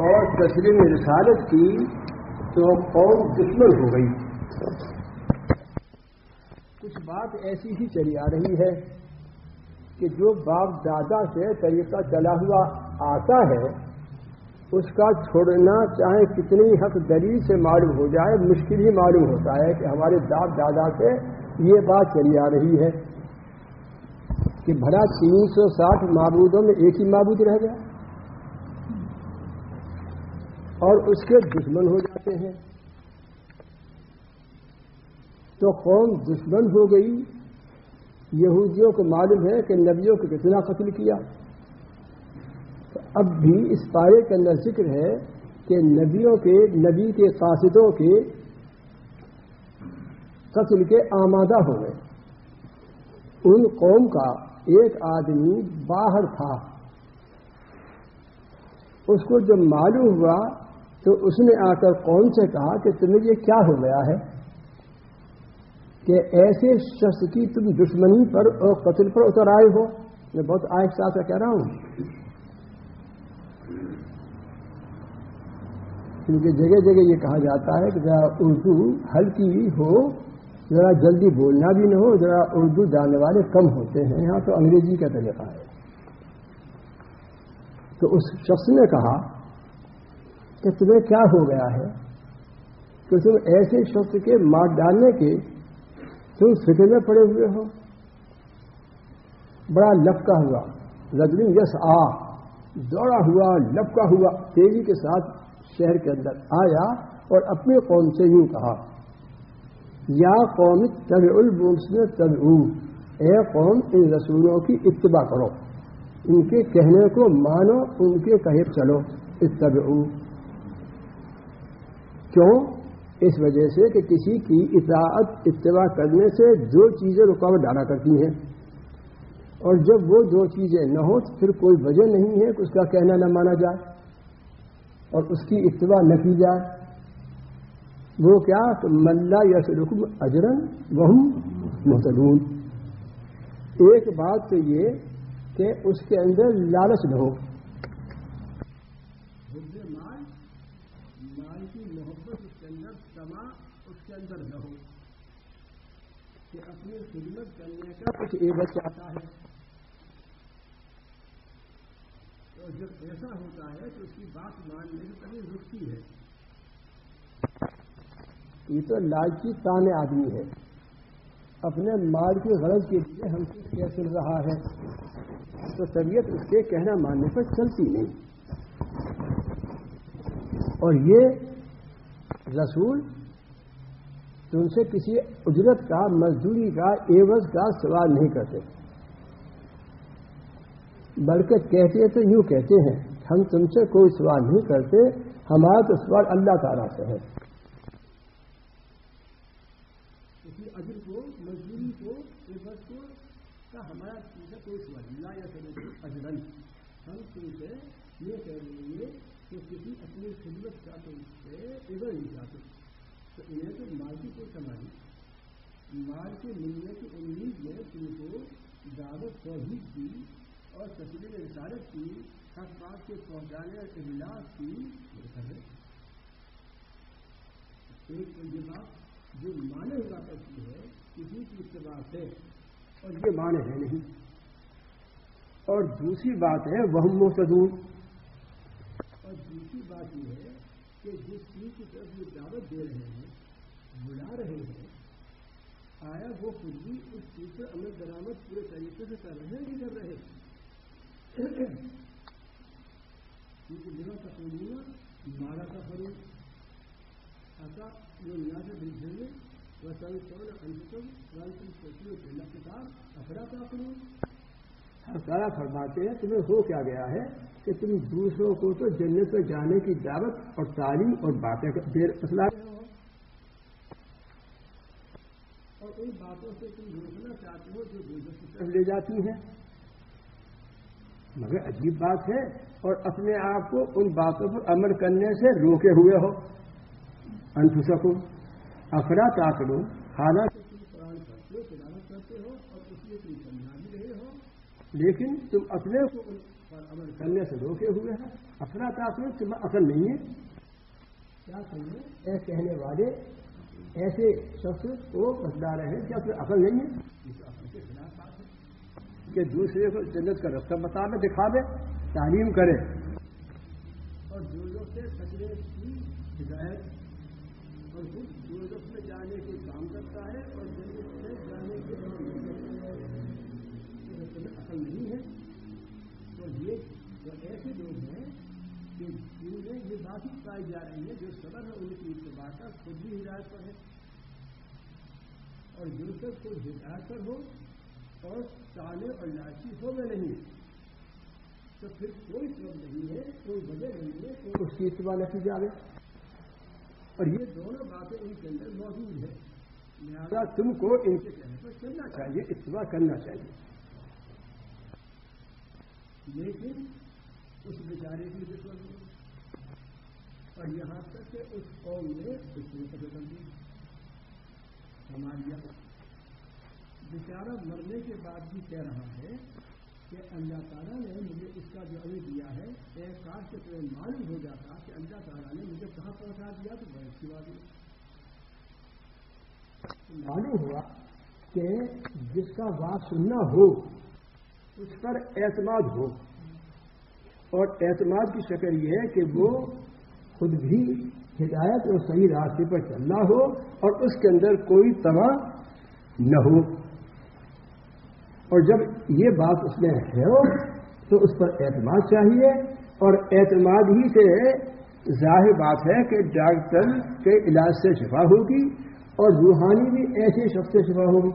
اور تسلیم رسالت کی تو قوم دشمن ہو گئی. کچھ بات ایسی ہی چلی آ رہی ہے کہ جو باپ دادا سے طریقہ چلا ہوا آتا ہے اس کا چھوڑنا چاہے کتنی حق دلیل سے معلوم ہو جائے مشکل ہی معلوم ہوتا ہے کہ ہمارے باپ دادا سے یہ بات چلی آ رہی ہے کہ بھلا 360 معبودوں میں ایک ہی معبود رہ گیا اور اس کے دشمن ہو جاتے ہیں. تو قوم دشمن ہو گئی. یہودیوں کو معلوم ہے کہ نبیوں کو کتنا قتل کیا. تو اب بھی اس پارے کے اندر ذکر ہے کہ نبی کے قاصدوں کے قتل کے آمادہ ہو گئے. ان قوم کا ایک آدمی باہر تھا. اس کو جب معلوم ہوا تو اس نے آ کر قوم سے کہا کہ تمہیں یہ کیا ہو گیا ہے کہ ایسے شخص کی تم دشمنی پر اور قتل پر اتر آئے ہو. میں بہت آہستہ سے کہہ رہا ہوں کیونکہ جگہ جگہ یہ کہا جاتا ہے کہ ذرا اردو ہلکی ہو, ذرا جلدی بولنا بھی نہ ہو, ذرا اردو جاننے والے کم ہوتے ہیں. یہاں تو انگریزی کا طریقہ ہے. تو اس شخص نے کہا کہ تمہیں کیا ہو گیا ہے کہ تم ایسے شخص کے مار ڈالنے کے تم فکر میں پڑے ہوئے ہو. بڑا لپکا ہوا رجل یس دوڑا ہوا لپکا ہوا تیزی کے ساتھ شہر کے اندر آیا اور اپنی قوم سے یوں کہا یا قوم تبع المرسلین تبعوا, اے قوم ان رسولوں کی اتباع کرو, ان کے کہنے کو مانو, ان کے کہے چلو. اتبعوا کیوں؟ اس وجہ سے کہ کسی کی اطاعت اتباع کرنے سے دو چیزیں رکاوٹ ڈالا کرتی ہیں, اور جب وہ دو چیزیں نہ ہو تو پھر کوئی وجہ نہیں ہے کہ اس کا کہنا نہ مانا جائے اور اس کی اتباع نہ کی جائے. وہ کیا کہ من لا یسلکم اجرا وہم مہتدون. ایک بات تو یہ کہ اس کے اندر لالچ نہ ہو, مال کی محبت اس کے اندر سما اس کے اندر نہ ہو کہ اپنی خدمت کرنے کا کچھ عوض چاہتا ہے. اور جب ایسا ہوتا ہے تو اس کی بات ماننے سے کبھی رکتی ہے. یہ تو لالچی تانے آدمی ہے, اپنے مال کی غرض کے لیے ہم سے کیا چل رہا ہے تو طبیعت اس کے کہنا ماننے پر چلتی نہیں. اور یہ رسول تم سے کسی اجرت کا, مزدوری کا, عوض کا سوال نہیں کرتے, بلکہ کہتے تو یوں کہتے ہیں ہم تم سے کوئی سوال نہیں کرتے, ہمارا تو سوال اللہ تعالیٰ سے ہے. کسی اجر کو, مزدوری کو, عوض کو کا ہمارا تم سے کوئی سوال اللہ یا سب اجرن, ہم تم سے یہ کہہ رہے ہیں کہ کسی اپنی خدمت کا تم سے عوض نہیں چاہتے. تو انہیں تو مال کی کوئی کمائی, مال کے ملنے کی امید میں تم کو دعوت توحید کی اور تسلیم رسالت کی, حق بات کے پہنچانے اور ابلاغ کی ایک یہ بات جو مانے ہوا کرتی ہے کسی کی اتباع سے, اور یہ مانے ہے نہیں. اور دوسری بات ہے وہ مہتدون, اور دوسری بات یہ ہے کہ جس چیز کی طرف یہ دعوت دے رہے ہیں, بلا رہے ہیں, آیا وہ خود بھی اس چیز پر عمل درآمد پورے طریقے سے کر رہے ہیں نہیں کر رہے. کیونکہ میرا تقریبا مارا کا فروغ ایسا جو نیا سے بھیج دیں وہ سب کون انتم رنتم سوچیوں کے لگتار افرا کا فروغ. ہر سارا فرماتے ہیں تمہیں ہو کیا گیا ہے کہ تم دوسروں کو تو جنت میں جانے کی دعوت اور تعلیم اور باتیں دیر اصلاح ہو, اور ان باتوں سے تم روکنا چاہتے ہو جو دوسروں کی طرف لے جاتی ہیں. مگر عجیب بات ہے, اور اپنے آپ کو ان باتوں پر عمل کرنے سے روکے ہوئے ہو. انفسکم افلا تعقلون, حالانکہ تم قرآن پڑھتے ہو, تلاوت کرتے ہو اور اس لیے تم سمجھا بھی رہے ہو, لیکن تم اپنے کو ان پر عمل کرنے سے روکے ہوئے ہیں. اپنا تاثر تمہیں عقل نہیں ہے. کیا کہیں اے کہنے والے ایسے شخص کو بتلا رہے ہیں کیا تمہیں عقل نہیں ہے؟ اس عقل کے خلاف بات ہے کہ دوسرے کو جنت کا رستہ بتا دے، دکھا دے، تعلیم کرے. اور جو لوگ سے کچرے کی ہدایت اور خود دوزخ میں جانے کے کام کرتا ہے اور جنت میں جانے کے کام نہیں کرتا ہے، تمہیں عقل نہیں ہے. تو یہ ایسے لوگ ہیں کہ جن میں یہ بات ہی پائی جا رہی ہے جو صبر ہے ان کی اتباع کا خود بھی ہدایت پر ہے، اور جو سب کو ہدایت پر ہو اور تانے اور لالچی ہو میں نہیں، تو پھر کوئی سبب نہیں ہے، کوئی وجہ نہیں ہے کہ اس کی اتباع نہ کی جائے. اور یہ دونوں باتیں ان کے اندر موجود ہے، لہٰذا تم کو ان کے کہنے پر چلنا چاہیے، اتباع کرنا چاہیے. لیکن اس بیچارے کی دشمن ہو، اور یہاں تک کہ اس قوم نے اس کو قتل کر دی. ہمارے یہاں بیچارہ مرنے کے بعد بھی کہہ رہا ہے کہ اللہ تعالیٰ نے مجھے اس کا جو ابھی دیا ہے، ایک کاش سے تمہیں معلوم ہو جاتا کہ اللہ تعالیٰ نے مجھے کہاں پہنچا دیا تو بہت سی بات معلوم ہوا کہ جس کا بات سننا ہو اس پر اعتماد ہو، اور اعتماد کی شکل یہ ہے کہ وہ خود بھی ہدایت اور صحیح راستے پر چلنا ہو اور اس کے اندر کوئی طمع نہ ہو. اور جب یہ بات اس میں ہے تو اس پر اعتماد چاہیے، اور اعتماد ہی سے ظاہر بات ہے کہ ڈاکٹر کے علاج سے شفا ہوگی اور روحانی بھی ایسے شخص سے شفا ہوگی.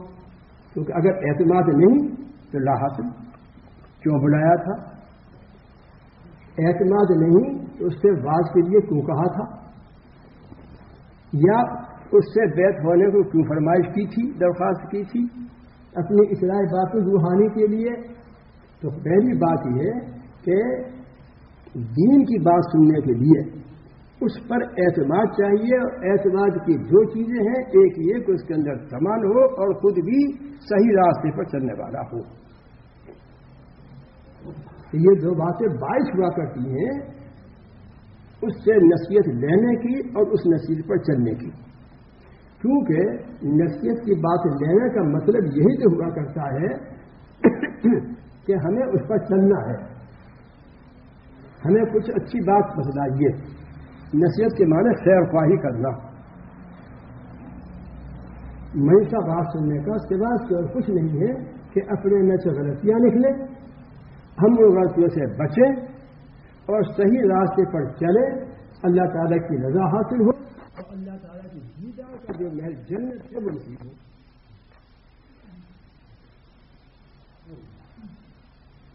کیونکہ اگر اعتماد نہیں تو لا حاصل کیوں بلایا تھا؟ اعتماد نہیں تو اس سے باز کے لیے کیوں کہا تھا؟ یا اس سے بیعت ہونے کو کیوں فرمائش کی تھی، درخواست کی تھی اپنی اصلاح باتیں روحانی کے لیے؟ تو پہلی بات یہ ہے کہ دین کی بات سننے کے لیے اس پر اعتماد چاہیے، اور اعتماد کی دو چیزیں ہیں، ایک یہ کہ اس کے اندر تمام ہو اور خود بھی صحیح راستے پر چلنے والا ہو. یہ دو باتیں باعث ہوا کرتی ہیں اس سے نصیحت لینے کی اور اس نصیحت پر چلنے کی. کیونکہ نصیحت کی بات لینے کا مطلب یہی تو ہوا کرتا ہے کہ ہمیں اس پر چلنا ہے، ہمیں کچھ اچھی بات بتلائیے. نصیحت کے معنی خیر خواہی کرنا. ہمیشہ بات سننے کا سوا اور کچھ نہیں ہے کہ اپنے میں سے غلطیاں نکلیں، ہم وہ غلطیوں سے بچیں اور صحیح راستے پر چلیں، اللہ تعالیٰ کی رضا حاصل ہو اور اللہ تعالیٰ کی دیدار کا جو محل جنت سے منصیب ہو.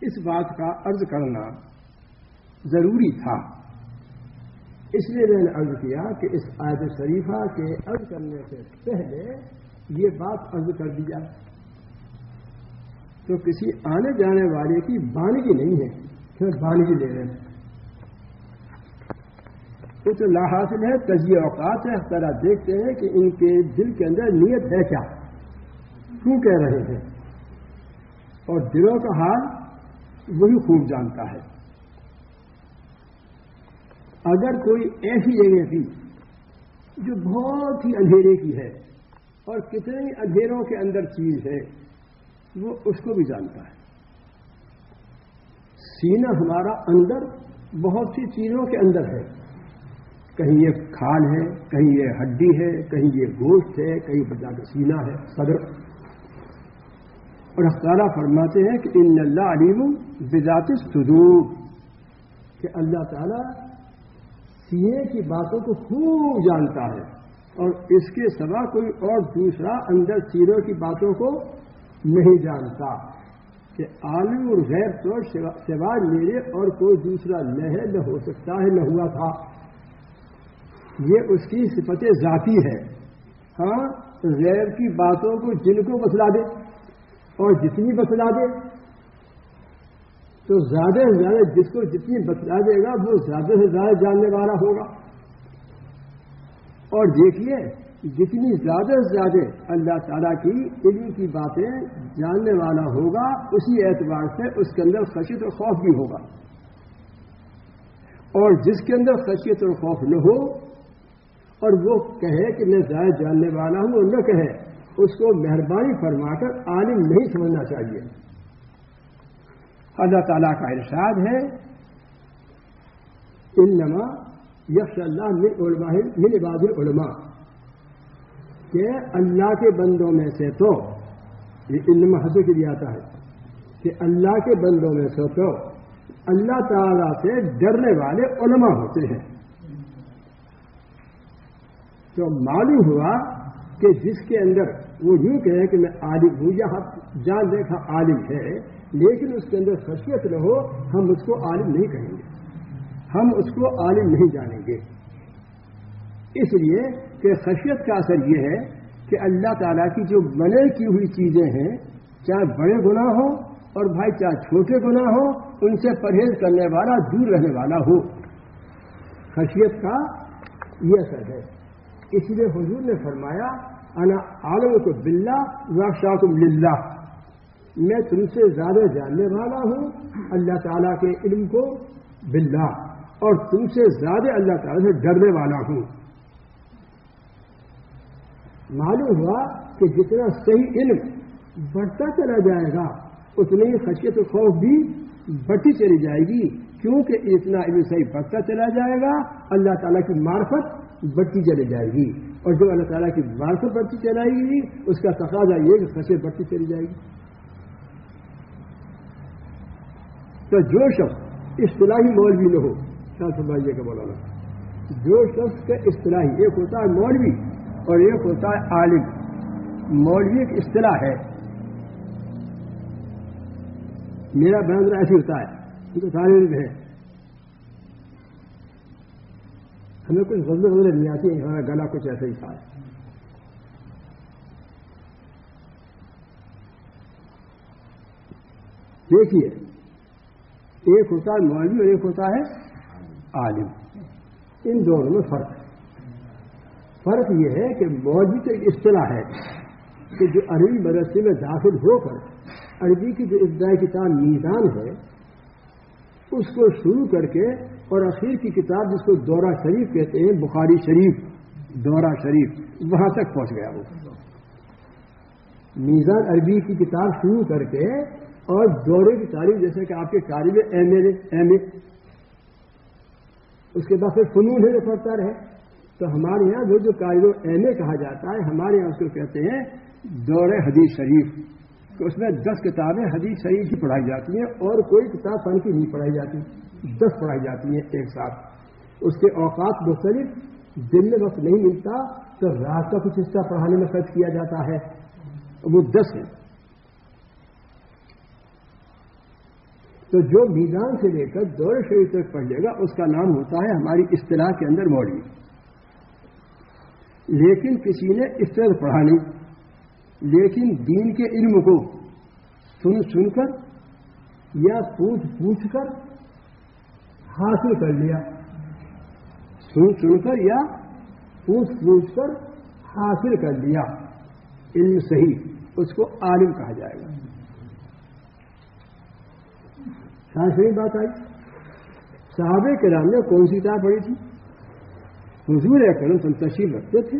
اس بات کا عرض کرنا ضروری تھا، اس لیے میں نے عرض کیا کہ اس آیت شریفہ کے عرض کرنے سے پہلے یہ بات عرض کر دی جائے. تو کسی آنے جانے والے کی بانگی نہیں ہے کہ بانگی لے رہے ہیں، کچھ لا حاصل ہے، تجزیہ اوقات ہے. ذرا دیکھتے ہیں کہ ان کے دل کے اندر نیت ہے کیا، کیوں کہہ رہے ہیں، اور دلوں کا حال وہی خوب جانتا ہے. اگر کوئی ایسی جگہ تھی جو بہت ہی اندھیرے کی ہے اور کتنے ہی اندھیروں کے اندر چیز ہے وہ اس کو بھی جانتا ہے. سینہ ہمارا اندر بہت سی چیزوں کے اندر ہے، کہیں یہ کھال ہے، کہیں یہ ہڈی ہے، کہیں یہ گوشت ہے، کہیں بچا کا سینہ ہے، صدر. اور تعالیٰ فرماتے ہیں کہ ان اللہ علیم بذات الصدور، کہ اللہ تعالیٰ سینے کی باتوں کو خوب جانتا ہے اور اس کے سوا کوئی اور دوسرا اندر سینوں کی باتوں کو نہیں جانتا. کہ عالم اور غیب تو سوائے میرے اور کوئی دوسرا نہ ہے، نہ ہو سکتا ہے، نہ ہوا تھا. یہ اس کی صفت ذاتی ہے. ہاں غیب کی باتوں کو جن کو بتلا دے اور جتنی بتلا دے تو زیادہ سے زیادہ جس کو جتنی بتلا دے گا وہ زیادہ سے زیادہ جاننے والا ہوگا. اور دیکھیے جتنی زیادہ سے زیادہ اللہ تعالیٰ کی علم کی باتیں جاننے والا ہوگا اسی اعتبار سے اس کے اندر خشیت اور خوف بھی ہوگا. اور جس کے اندر خشیت اور خوف نہ ہو اور وہ کہے کہ میں زائد جاننے والا ہوں اور نہ کہے، اس کو مہربانی فرما کر عالم نہیں سمجھنا چاہیے۔ اللہ تعالیٰ کا ارشاد ہے انما یخشی اللہ من عباد العلماء، کہ اللہ کے بندوں میں سے تو یہ علم حد کے لیے آتا ہے کہ اللہ کے بندوں میں سے تو اللہ تعالیٰ سے ڈرنے والے علماء ہوتے ہیں۔ تو معلوم ہوا کہ جس کے اندر وہ یوں کہے کہ میں عالم ہوں، یا جان دیکھا عالم ہے لیکن اس کے اندر خشیت نہ ہو، ہم اس کو عالم نہیں کہیں گے، ہم اس کو عالم نہیں جانیں گے۔ اس لیے کہ خشیت کا اثر یہ ہے کہ اللہ تعالیٰ کی جو منع کی ہوئی چیزیں ہیں، چاہے بڑے گناہ ہوں اور بھائی چاہے چھوٹے گناہ ہوں، ان سے پرہیز کرنے والا، دور رہنے والا ہو، خشیت کا یہ اثر ہے۔ اس لیے حضور نے فرمایا انا عالمکم باللہ واخشاکم للہ، میں تم سے زیادہ جاننے والا ہوں اللہ تعالیٰ کے علم کو باللہ، اور تم سے زیادہ اللہ تعالیٰ سے ڈرنے والا ہوں۔ معلوم ہوا کہ جتنا صحیح علم بڑھتا چلا جائے گا اتنی خشیت و خوف بھی بڑھتی چلی جائے گی، کیونکہ اتنا علم صحیح بڑھتا چلا جائے گا اللہ تعالیٰ کی معرفت بڑھتی چلی جائے گی، اور جو اللہ تعالیٰ کی معرفت بڑھتی چلائے گی اس کا تقاضا یہ کہ خشیت بڑھتی چلی جائے گی۔ تو جو شخص اصطلاحی مولوی نہ ہو، کیا سمجھیے کہ مولانا، جو شخص کے اصطلاحی، ایک ہوتا ہے مولوی اور ایک ہوتا ہے عالم۔ مولوی ایک اصطلاح ہے، میرا بیان ایسے ہوتا ہے، یہ تو سارے علم ہے، ہمیں کچھ غزلیں وغیرہ نہیں آتی ہیں، ہمارا گلا کچھ ایسا ہی تھا۔ دیکھیے، ایک ہوتا ہے مولوی اور ایک ہوتا ہے عالم، ان دونوں میں فرق ہے۔ فرق یہ ہے کہ مولوی تو ایک اصطلاح ہے کہ جو عربی مدرسے میں داخل ہو کر عربی کی جو ابتدائی کتاب میزان ہے اس کو شروع کر کے اور اخیر کی کتاب جس کو دورہ شریف کہتے ہیں، بخاری شریف، دورہ شریف، وہاں تک پہنچ گیا وہ۔ میزان عربی کی کتاب شروع کر کے اور دورے کی تعریف، جیسے کہ آپ کے طالب ایم اے، اس کے بعد پھر فنون ہے جو پڑھتا رہے، تو ہمارے یہاں وہ جو طالب ایم اے کہا جاتا ہے، ہمارے یہاں اس کو کہتے ہیں دورہ حدیث شریف، تو اس میں 10 کتابیں حدیث شریف کی پڑھائی جاتی ہیں اور کوئی کتاب فن کی نہیں پڑھائی جاتی، 10 پڑھائی جاتی ہیں ایک ساتھ۔ اس کے اوقات مختلف، دن میں وقت نہیں ملتا تو رات کا کچھ حصہ پڑھانے میں خرچ کیا جاتا ہے، وہ 10 ہے۔ تو جو میزان سے لے کر دور شریف تک پڑھ لے گا اس کا نام ہوتا ہے ہماری اصطلاح کے اندر مولوی۔ لیکن کسی نے اس طرح پڑھا نہیں، لیکن دین کے علم کو سن کر یا پوچھ کر حاصل کر لیا، سن کر یا پوچھ کر حاصل کر لیا علم صحیح، اس کو عالم کہا جائے گا۔ صحیح بات آئی۔ صحابہ کرام نے کون سی کتاب پڑھی تھی؟ حضور اکرم صلی اللہ علیہ وسلم تشریف رکھتے تھے،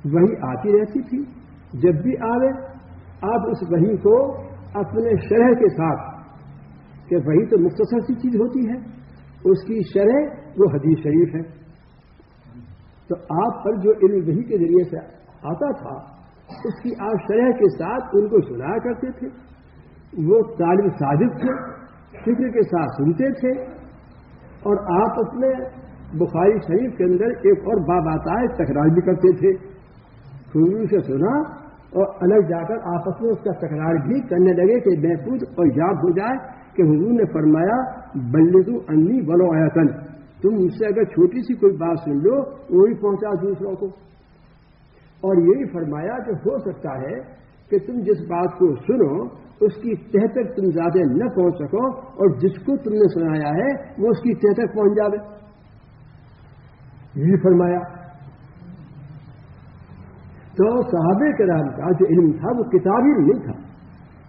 وہی آتی رہتی تھی، جب بھی آوے آپ اس وحی کو اپنے شرح کے ساتھ، کہ وحی تو مختصر سی چیز ہوتی ہے، اس کی شرح وہ حدیث شریف ہے، تو آپ پر جو علم وحی کے ذریعے سے آتا تھا اس کی آپ شرح کے ساتھ ان کو سنایا کرتے تھے۔ وہ طالب صادق تھے، فکر کے ساتھ سنتے تھے، اور آپ اپنے بخاری شریف کے اندر ایک اور باب آتا ہے تکرار بھی کرتے تھے، حضور سے سنا اور الگ جا کر آپس میں اس کا تکرار بھی کرنے لگے کہ محفوظ اور یاد ہو جائے کہ حضور نے فرمایا بلغوا انی ولو آیۃ، تم مجھ سے اگر چھوٹی سی کوئی بات سن لو وہی پہنچا دوسروں کو۔ اور یہی فرمایا کہ ہو سکتا ہے کہ تم جس بات کو سنو اس کی تہ تک تم زیادہ نہ پہنچ سکو، اور جس کو تم نے سنایا ہے وہ اس کی تہ تک پہنچ جاوے، یہی فرمایا۔ تو صحابہ کرام کا جو علم تھا وہ کتابی نہیں تھا،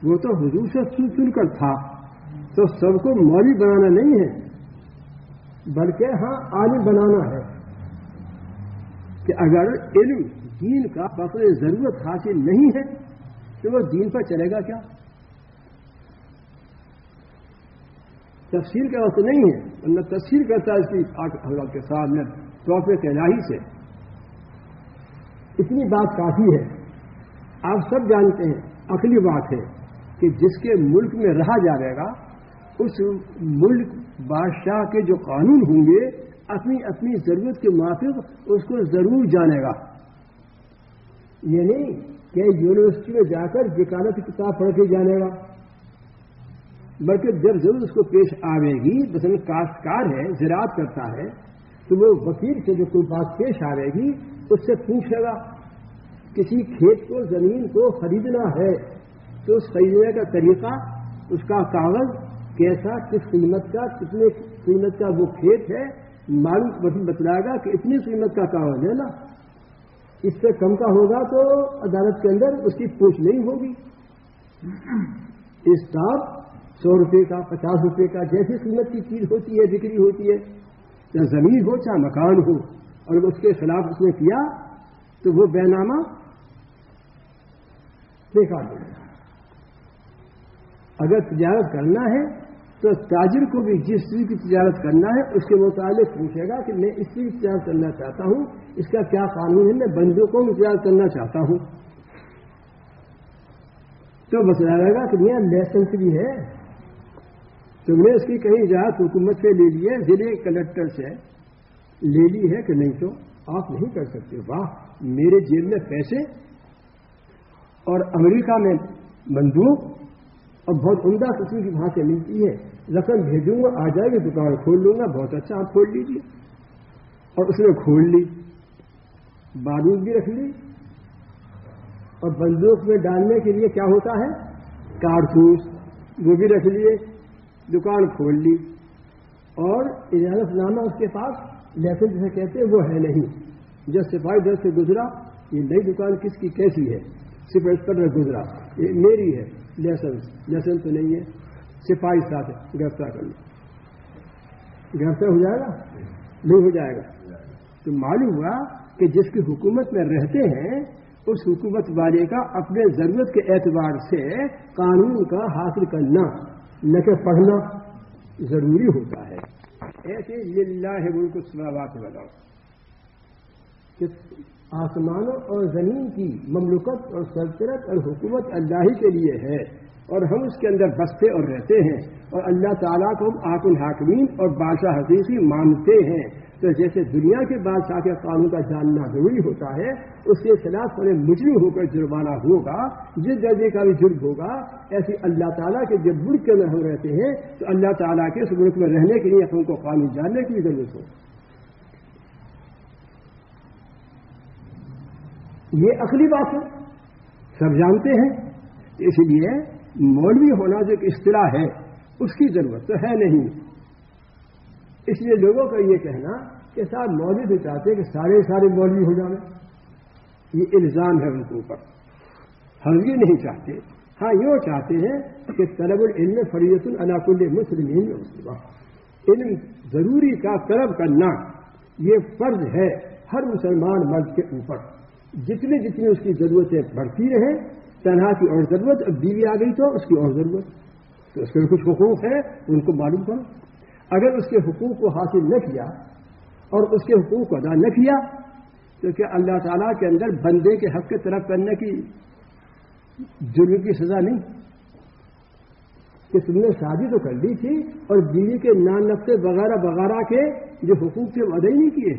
وہ تو حضور سے سن کر تھا۔ تو سب کو مولوی بنانا نہیں ہے، بلکہ ہاں عالم بنانا ہے کہ اگر علم دین کا بقدر ضرورت حاصل نہیں ہے تو وہ دین پر چلے گا کیا؟ تفسیر کا وقت نہیں ہے، ورنہ تفسیر کرتا ہے اس کی اللہ کے سامنے توفیق الہی سے. اتنی بات کافی ہے. آپ سب جانتے ہیں، عقلی بات ہے کہ جس کے ملک میں رہا جائے گا اس ملک بادشاہ کے جو قانون ہوں گے اپنی اپنی ضرورت کے موافق اس کو ضرور جانے گا. یہ نہیں کہ یونیورسٹی میں جا کر وکالت کی کتاب پڑھ کے جانے گا، بلکہ جب ضرور اس کو پیش آئے گی. مثلا کاشتکار ہے، زراعت کرتا ہے، تو وہ وکیل سے جو کوئی بات پیش آئے گی اس سے پوچھے گا. کسی کھیت کو، زمین کو خریدنا ہے تو اس خریدنے کا طریقہ، اس کا کاغذ کیسا، کس قیمت کا، کتنے قیمت کا وہ کھیت ہے، معلوم بتلائے گا کہ اتنی قیمت کا کاغذ ہے نا. اس سے کم کا ہوگا تو عدالت کے اندر اس کی پوچھ نہیں ہوگی. اسٹاف 100 روپے کا، 50 روپے کا، جیسی قیمت کی چیز ہوتی ہے، بکری ہوتی ہے، چاہے زمین ہو چاہے مکان ہو، اور اس کے خلاف اس نے کیا تو وہ بے نامہ بیکار ہو گیا. اگر تجارت کرنا ہے تو تاجر کو بھی جس چیز کی تجارت کرنا ہے اس کے متعلق پوچھے گا کہ میں اس چیز کی تجارت کرنا چاہتا ہوں، اس کا کیا قانون ہے، میں بندوقوں میں تجارت کرنا چاہتا ہوں. تو بتایا گا کہ میاں لائسنس بھی ہے، تم نے اس کی کہیں اجازت حکومت سے لے لی ہے، ضلع کلکٹر سے لے لی ہے کہ نہیں، تو آپ نہیں کر سکتے. واہ، میرے جیب میں پیسے اور امریکہ میں بندوق اور بہت عمدہ قسم کی وہاں سے ملتی ہے، رقم بھیجوں گا آ جائے گی، دکان کھول لوں گا. بہت اچھا، آپ کھول لیجیے. اور اس نے کھول لی، بارود بھی رکھ لی، اور بندوق میں ڈالنے کے لیے کیا ہوتا ہے، کارتوس، وہ بھی رکھ لیے. دکان کھول لی اور اجازت نامہ اس کے پاس، لائسنس جسے کہتے ہیں وہ ہے نہیں. جب سپاہی در سے گزرا، یہ نئی دکان کس کی کیسی ہے، صرف اس پر گزرا، یہ میری ہے، لائسنس تو نہیں ہے. سپاہی ساتھ گرفتار کر لو. گرفتار ہو جائے گا؟ نہیں ہو جائے گا. تو معلوم ہوا کہ جس کی حکومت میں رہتے ہیں اس حکومت والے کا اپنے ضرورت کے اعتبار سے قانون کا حاصل کرنا، نہ کہ پڑھنا، ضروری ہوتا ہے. ایسے للہ ملک السماوات والارض، کہ آسمانوں اور زمین کی مملکت اور سلطنت اور حکومت اللہ ہی کے لیے ہے، اور ہم اس کے اندر بستے اور رہتے ہیں، اور اللہ تعالیٰ کو ہم حاکم الحاکمین اور بادشاہ حقیقی مانتے ہیں. تو جیسے دنیا کے بادشاہ کے قانون کا جاننا ضروری ہوتا ہے، اس کے خلاف ہمیں مجرم ہو کر جرمانہ ہوگا، جس درجے کا بھی جرم ہوگا. ایسی اللہ تعالیٰ کے جب ملک کے اندر ہم رہتے ہیں تو اللہ تعالیٰ کے اس ملک میں رہنے کے لیے ہم کو قانون جاننے کی ضرورت ہو. یہ عقلی بات ہے، سب جانتے ہیں. اس لیے مولوی ہونا جو ایک اصطلاح ہے اس کی ضرورت تو ہے نہیں. اس لیے لوگوں کا یہ کہنا کہ صاحب مولوی بھی چاہتے کہ سارے مولوی ہو جائیں، یہ الزام ہے ان کے اوپر. ہم یہ نہیں چاہتے. ہاں یہ چاہتے ہیں کہ طلب العلم فریضۃ علی کل مسلم و مسلمہ، علم ضروری کا طلب کرنا یہ فرض ہے ہر مسلمان مرد کے اوپر. جتنی اس کی ضرورتیں بڑھتی رہیں، تنہا کی اور ضرورت، اب بیوی آ گئی تو اس کی اور ضرورت، تو اس کے کچھ حقوق ہیں ان کو معلوم کرو. اگر اس کے حقوق کو حاصل نہ کیا اور اس کے حقوق کو ادا نہ کیا تو کیا اللہ تعالیٰ کے اندر بندے کے حق کے طرف کرنے کی جرم کی سزا نہیں؟ کہ تم نے شادی تو کر لی تھی اور بیوی کے نان نقطے وغیرہ وغیرہ کے جو حقوق تھے وہ ادا ہی نہیں کیے.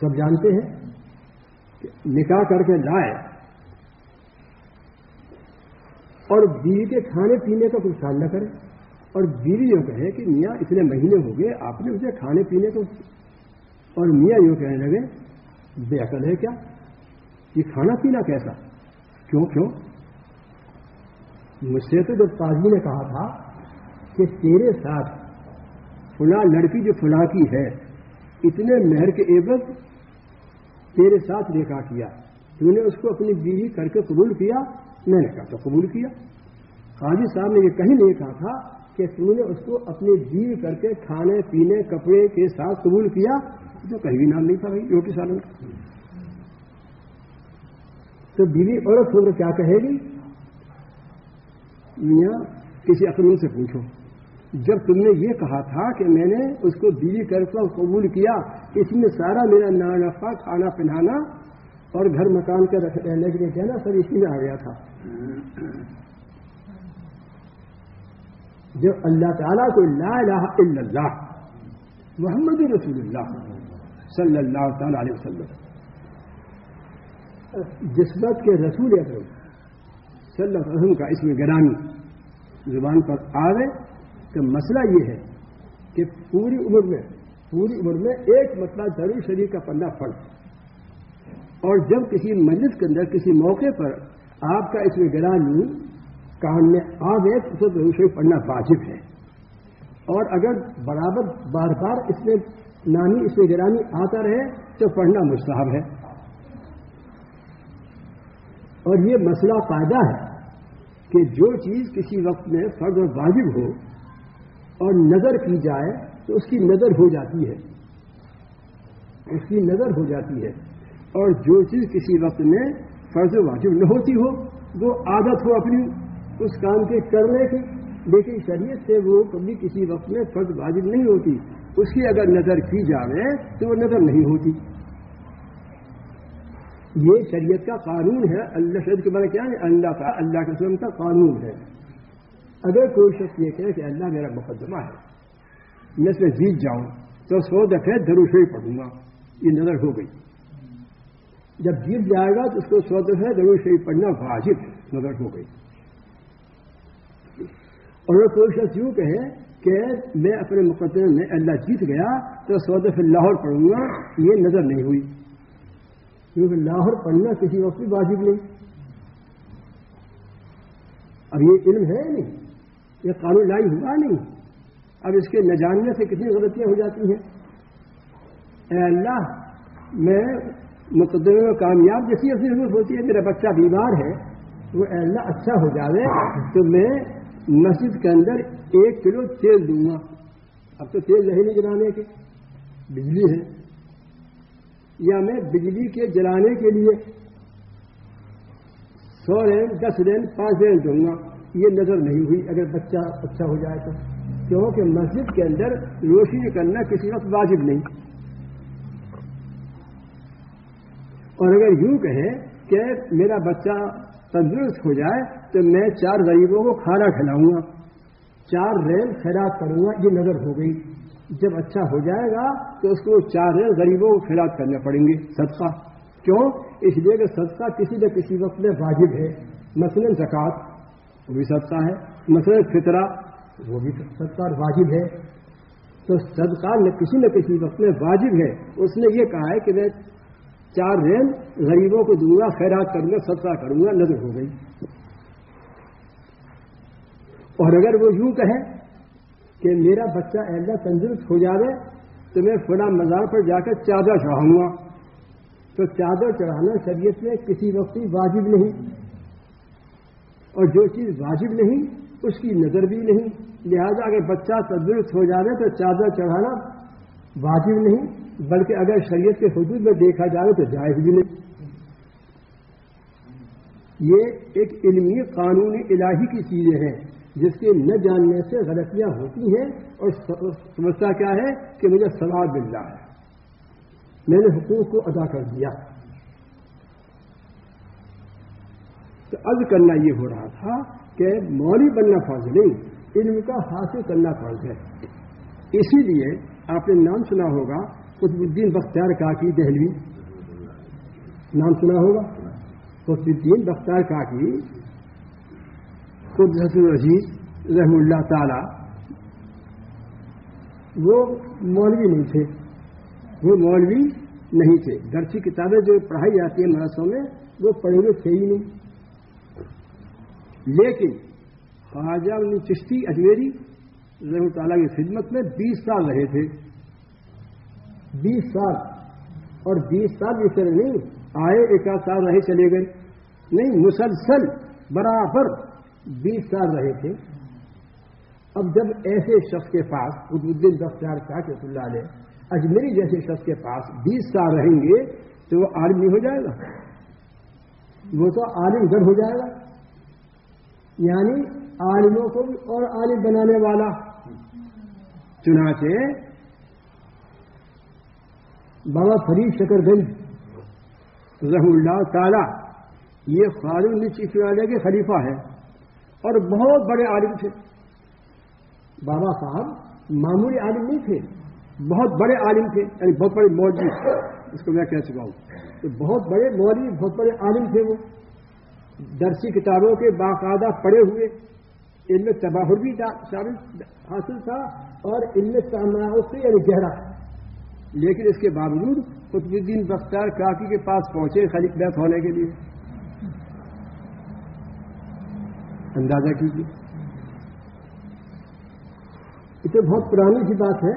سب جانتے ہیں کہ نکاح کر کے لائے اور بیوی کے کھانے پینے کا کوئی خیال نہ کرے، اور بیوی یوں کہے کہ میاں اتنے مہینے ہو گئے آپ نے اسے کھانے پینے کو، اور میاں یوں کہنے لگے بے عقل ہے کیا، یہ کھانا پینا کیسا، کیوں؟ مجھ سے تو جب قاضی نے کہا تھا کہ تیرے ساتھ فلاں لڑکی جو فلاں کی ہے اتنے مہر کے عوض تیرے ساتھ نکاح کیا، تو نے اس کو اپنی بیوی کر کے قبول کیا؟ میں نے کہا تو قبول کیا. قاضی صاحب نے یہ کہیں نہیں کہا تھا کہ تم نے اس کو اپنی بیوی کر کے کھانے پینے کپڑے کے ساتھ قبول کیا، تو کہیں بھی نام نہیں تھا بھائی روٹی سالن کا. تو بیوی عورت ہو کر کیا کہے گی؟ میاں کسی عقل سے پوچھو، جب تم نے یہ کہا تھا کہ میں نے اس کو بیوی کر کے قبول کیا، اس میں سارا میرا نفع کھانا پہنانا اور گھر مکان کے رہنے کے لیے کہنا سب اسی میں آ گیا تھا. جب اللہ تعالیٰ کو لا الہ الا اللہ محمد رسول اللہ صلی اللہ تعالی علیہ وسلم جسمت کے رسول اکرم صلی اللہ علیہ وسلم کا اس میں گرامی زبان پر آوے، تو مسئلہ یہ ہے کہ پوری عمر میں ایک مطلب ضرور شریف کا پڑھنا فرض، اور جب کسی مجلس کے اندر کسی موقع پر آپ کا اس میں گرامی کان میں آوے تو اسے ضرور شریف پڑھنا واجب ہے. اور اگر برابر بار بار اس میں نامی اس میں گرامی آتا رہے تو پڑھنا مستحب ہے. اور یہ مسئلہ قاعدہ ہے کہ جو چیز کسی وقت میں فرض اور واجب ہو اور نظر کی جائے تو اس کی نظر ہو جاتی ہے، اس کی نظر ہو جاتی ہے. اور جو چیز کسی وقت میں فرض و واجب نہ ہوتی ہو، وہ عادت ہو اپنی اس کام کے کرنے کی، لیکن شریعت سے وہ کبھی کسی وقت میں فرض واجب نہیں ہوتی، اس کی اگر نظر کی جائے تو وہ نظر نہیں ہوتی. یہ شریعت کا قانون ہے. اللہ شریعت کے بارے کیا ہے؟ اللہ کے رسول کا قانون ہے. اگر کوئی شخص یہ کہے کہ اللہ میرا مقدمہ ہے، میں اس میں جیت جاؤں تو 100 دفعہ درود شریف پڑھوں گا، یہ نظر ہو گئی. جب جیت جائے گا تو اس کو 100 دفعہ درود شریف پڑھنا واجب نظر ہو گئی. اور اگر کوئی شخص یوں کہے کہ میں اپنے مقدمے میں اللہ جیت گیا تو 100 دفعہ لاہور پڑھوں گا، یہ نظر نہیں ہوئی، کیونکہ لاہور پڑھنا کسی وقت بھی واجب نہیں. اب یہ علم ہے نہیں، یہ قانون لائی ہوا نہیں. اب اس کے نہ جاننے سے کتنی غلطیاں ہو جاتی ہیں. اے اللہ میں مقدمے میں کامیاب جیسی اپنی ضرورت ہوتی ہے، میرا بچہ بیمار ہے، وہ اے اللہ اچھا ہو جائے تو میں مسجد کے اندر 1 کلو تیل دوں گا. اب تو تیل رہے نہیں جلانے کے، بجلی ہے، یا میں بجلی کے جلانے کے لیے 100 رین 10 رین 5 رین دوں گا. یہ نظر نہیں ہوئی اگر بچہ اچھا ہو جائے تو، کیونکہ مسجد کے اندر روشنی کرنا کسی وقت واجب نہیں. اور اگر یوں کہے کہ میرا بچہ تندرست ہو جائے تو میں 4 غریبوں کو کھانا کھلاؤں گا، 4 رین خیرات کروں گا، یہ نظر ہو گئی. جب اچھا ہو جائے گا تو اس کو 4 رین غریبوں کو خیرات کرنے پڑیں گے، صدقہ. کیوں؟ اس لیے کہ صدقہ کسی نہ کسی وقت میں واجب ہے. مثلا زکوٰۃ وہ بھی صدقہ ہے، مثلا فطرہ وہ بھی صدقہ اور واجب ہے. تو صدقہ نہ کسی وقت میں واجب ہے. اس نے یہ کہا ہے کہ میں 4 رین غریبوں کو دوں گا، خیرات کروں گا، صدقہ کروں گا، نظر ہو گئی. اور اگر وہ یوں کہے کہ میرا بچہ اللہ تندرست ہو جائے تو میں فلاں مزار پر جا کر چادر چڑھاؤں گا، تو چادر چڑھانا شریعت میں کسی وقت واجب نہیں. اور جو چیز واجب نہیں اس کی نظر بھی نہیں. لہذا اگر بچہ تندرست ہو جائے تو چادر چڑھانا واجب نہیں، بلکہ اگر شریعت کے حدود میں دیکھا جائے تو جائز بھی نہیں. یہ ایک علمی قانونی الہی کی چیزیں ہیں جس کے نہ جاننے سے غلطیاں ہوتی ہیں. اور سمجھتا کیا ہے کہ مجھے ثواب مل رہا ہے، میں نے حقوق کو ادا کر دیا. تو عرض کرنا یہ ہو رہا تھا کہ مولوی بننا فرض نہیں، علم کا حاصل کرنا فرض ہے. اسی لیے آپ نے نام سنا ہوگا قطب الدین بختیار کاکی دہلوی، نام سنا ہوگا. قطب الدین بختیار کاکی قدس العزیز رحم اللہ تعالی، وہ مولوی نہیں تھے، وہ مولوی نہیں تھے. درسی کتابیں جو پڑھائی جاتی ہیں مدرسوں میں وہ پڑھے ہوئے تھے ہی نہیں. لیکن خواجہ چشتی اجمیری رحمۃ تعالیٰ کی خدمت میں 20 سال رہے تھے. 20 سال. اور 20 سال اس طرح نہیں آئے 1 سال رہے چلے گئے، نہیں، مسلسل برابر 20 سال رہے تھے. اب جب ایسے شخص کے پاس قطب الدین بختیار شاہ رحمۃ اللہ علیہ اجمیری جیسے شخص کے پاس 20 سال رہیں گے تو وہ عالم نہیں ہو جائے گا؟ وہ تو عالم گر ہو جائے گا. یعنی عالموں کو بھی اور عالم بنانے والا. چنانچہ بابا فرید شکر گنج رحمہ اللہ تعالی یہ خواجہ چشتی والے کے خلیفہ ہیں اور بہت بڑے عالم تھے. بابا صاحب معمولی عالم نہیں تھے، بہت بڑے عالم تھے، یعنی بہت بڑے مولوی، اس کو میں کہہ چکا ہوں کہ بہت بڑے مولوی، بہت بڑے عالم تھے. وہ درسی کتابوں کے باقاعدہ پڑھے ہوئے، علم تباہر بھی حاصل تھا اور علم تماعت سے یعنی گہرا. لیکن اس کے باوجود قطب الدین بختیار کافی کے پاس پہنچے خلیفہ بیعت ہونے کے لیے. اندازہ کیجیے، یہ تو بہت پرانی سی بات ہے.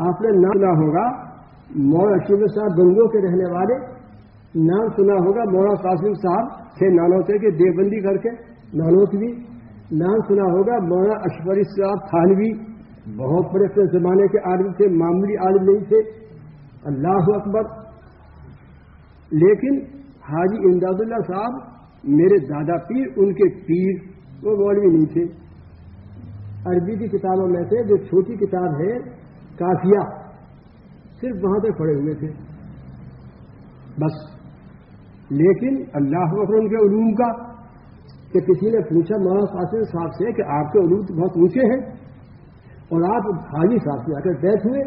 آپ نے نام سنا ہوگا مولانا اشرف صاحب گنگو کے رہنے والے، نام سنا ہوگا مولانا قاسم صاحب تھے نانوتے کے دیوبندی کر کے نانوت بھی. نام سنا ہوگا مولانا اشفری صاحب تھانوی، بہت بڑے اپنے زمانے کے عالم تھے، معمولی عالم نہیں تھے. اللہ اکبر. لیکن حاجی امداد اللہ صاحب میرے دادا پیر، ان کے پیر، وہ مولوی نہیں تھے. عربی کی کتابوں میں سے جو چھوٹی کتاب ہے کافیہ، صرف وہاں تک پڑے ہوئے تھے بس. لیکن اللہ اکبر ان کے علوم کا کہ کسی نے پوچھا مولانا قاسم صاحب سے کہ آپ کے علوم بہت اونچے ہیں اور آپ حاجی صاحب سے آ کر بیٹھ ہوئے،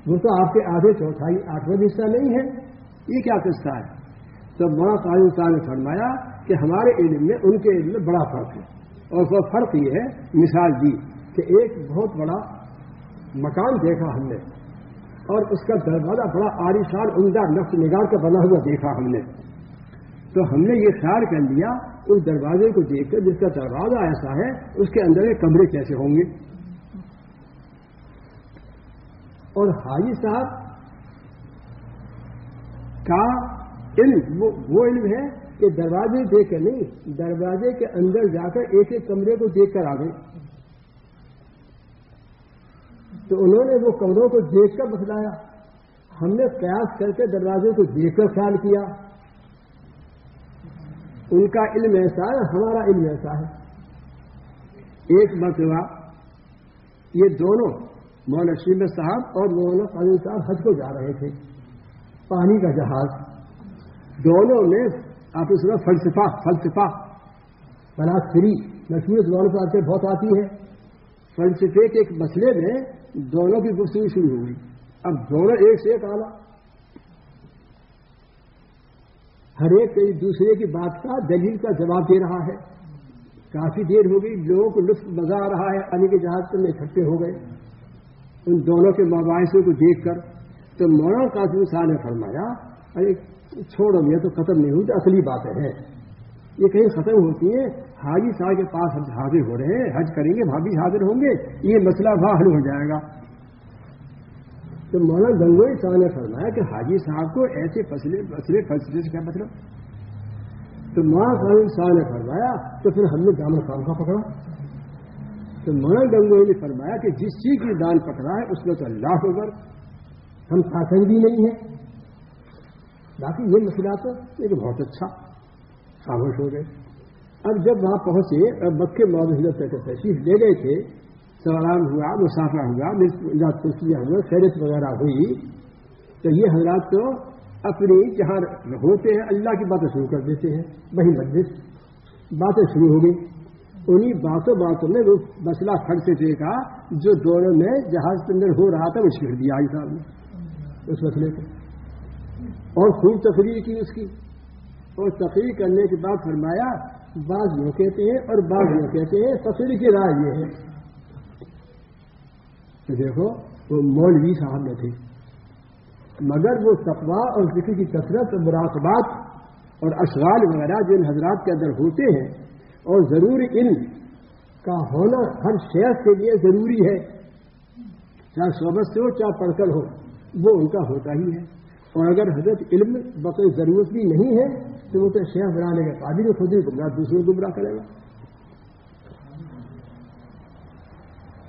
وہ تو آپ کے آدھے چوتھائی 8واں حصہ نہیں ہے، یہ کیا قصہ ہے؟ تو مولانا قاسم صاحب نے فرمایا کہ ہمارے علم میں ان کے علم میں بڑا فرق ہے. اور وہ فرق یہ ہے، مثال دی کہ ایک بہت بڑا مکان دیکھا ہم نے اور اس کا دروازہ بڑا عالیشان عمدہ نقش نگار کا بنا ہوا دیکھا ہم نے، تو ہم نے یہ خیال کر لیا اس دروازے کو دیکھ کر جس کا دروازہ ایسا ہے اس کے اندر کے کمرے کیسے ہوں گے. اور حاجی صاحب کا علم وہ علم ہے کہ دروازے دیکھ کر نہیں، دروازے کے اندر جا کر ایک ایک کمرے کو دیکھ کر آ گئے. تو انہوں نے وہ کمروں کو دیکھ کر بتلایا، ہم نے قیاس کر کے دروازے کو دیکھ کر خیال کیا. ان کا علم ایسا ہے، ہمارا علم ایسا ہے. ایک مرتبہ یہ دونوں مولانا شیب صاحب اور مولانا قاسم صاحب حج کو جا رہے تھے، پانی کا جہاز. دونوں نے آپ اس میں فلسفہ فلاسفری مشہور زبان پر آتے بہت آتی ہے. فلسفے کے ایک مسئلے میں دونوں کی گفتگو شروع ہو گئی. اب دونوں ایک سے ایک اعلیٰ، ہر ایک دوسرے کی بات کا دلیل کا جواب دے رہا ہے. کافی دیر ہو گئی، لوگوں کو لطف مزہ آ رہا ہے، پانی کے جہاز پر اکٹھے ہو گئے ان دونوں کے مباحثوں کو دیکھ کر. تو مولانا قاسم صاحب نے فرمایا ارے چھوڑو، یہ تو ختم نہیں ہوئی، اصلی باتیں ہیں یہ کہیں ختم ہوتی ہیں. حاجی صاحب کے پاس حاضر ہو رہے ہیں، حج کریں گے، بھابھی حاضر ہوں گے، یہ مسئلہ وہاں حل ہو جائے گا. تو مولانا گنگوئی صاحب نے فرمایا کہ حاجی صاحب کو ایسے فلسفے سے کیا مطلب؟ تو مولانا قاسم صاحب نے فرمایا تو پھر ہم نے دامن کام کا پکڑا. تو مولانا گنگوئی نے فرمایا کہ جس چیز کی دان پکڑا ہے اس میں تو اللہ اکبر، ہم طاقت بھی نہیں ہیں. باقی یہ مسئلہ تو ایک بہت اچھا خاموش ہو گئے. اب جب وہاں پہنچے اور مکے موضوع تک تشریف لے گئے تھے، سلام ہوا، مسافہ ہوا، کرسیاں ہوئے، خیرت وغیرہ ہوئی، تو یہ حضرات تو اپنی جہاں ہوتے ہیں اللہ کی باتیں شروع کر دیتے ہیں. وہی مجلس باتیں شروع ہو گئی. انہی باتوں میں وہ مسئلہ فلسفے کا جو دونوں میں جہاز کے اندر ہو رہا تھا وہ چھیڑ دیا حاجی صاحب نے اس مسئلے کو، اور خوب تقریر کی اس کی. اور تقریر کرنے کے بعد فرمایا بعض یوں کہتے ہیں اور بعض یوں کہتے ہیں، تقریر کی رائے یہ ہے. تو دیکھو وہ مولوی صاحب میں تھے، مگر وہ تقویٰ اور ذکر کی کثرت، مراقبات اور اشغال وغیرہ جن حضرات کے اندر ہوتے ہیں، اور ضروری علم کا ہونا ہر شخص کے لیے ضروری ہے، چاہے صحبت سے ہو چاہے پڑھ کر ہو، وہ ان کا ہوتا ہی ہے. اور اگر حضرت علم بقدر ضرورت بھی نہیں ہے تو وہ تو شیخ بنانے کے قابل خود ہی گمراہ، دوسروں کو گمراہ کرے گا.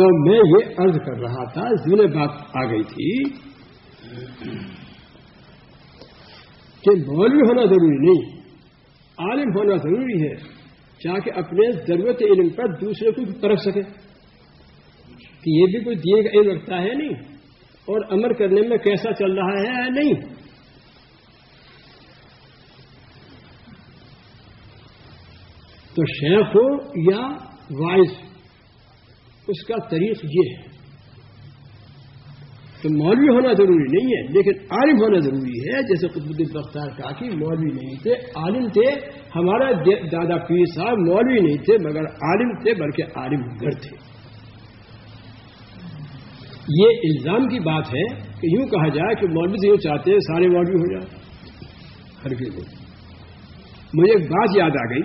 تو میں یہ عرض کر رہا تھا، ضمن بات آ گئی تھی کہ مولوی ہونا ضروری نہیں، عالم ہونا ضروری ہے، تاکہ اپنے ضرورت علم پر دوسرے کو پرکھ سکے کہ یہ بھی کوئی دیے کا علم رکھتا ہے نہیں، اور عمل کرنے میں کیسا چل رہا ہے یا نہیں۔ تو شیخ ہو یا وائز، اس کا طریق یہ ہے کہ مولوی ہونا ضروری نہیں ہے لیکن عالم ہونا ضروری ہے۔ جیسے قطب الدین بختیار کہا کہ مولوی نہیں تھے، عالم تھے۔ ہمارا دادا پیر صاحب مولوی نہیں تھے مگر عالم تھے، بلکہ عالم گر تھے۔ یہ الزام کی بات ہے کہ یوں کہا جائے کہ مولوی یوں چاہتے ہیں سارے مولوی ہو جائیں، ہر کسی کو۔ مجھے ایک بات یاد آ گئی،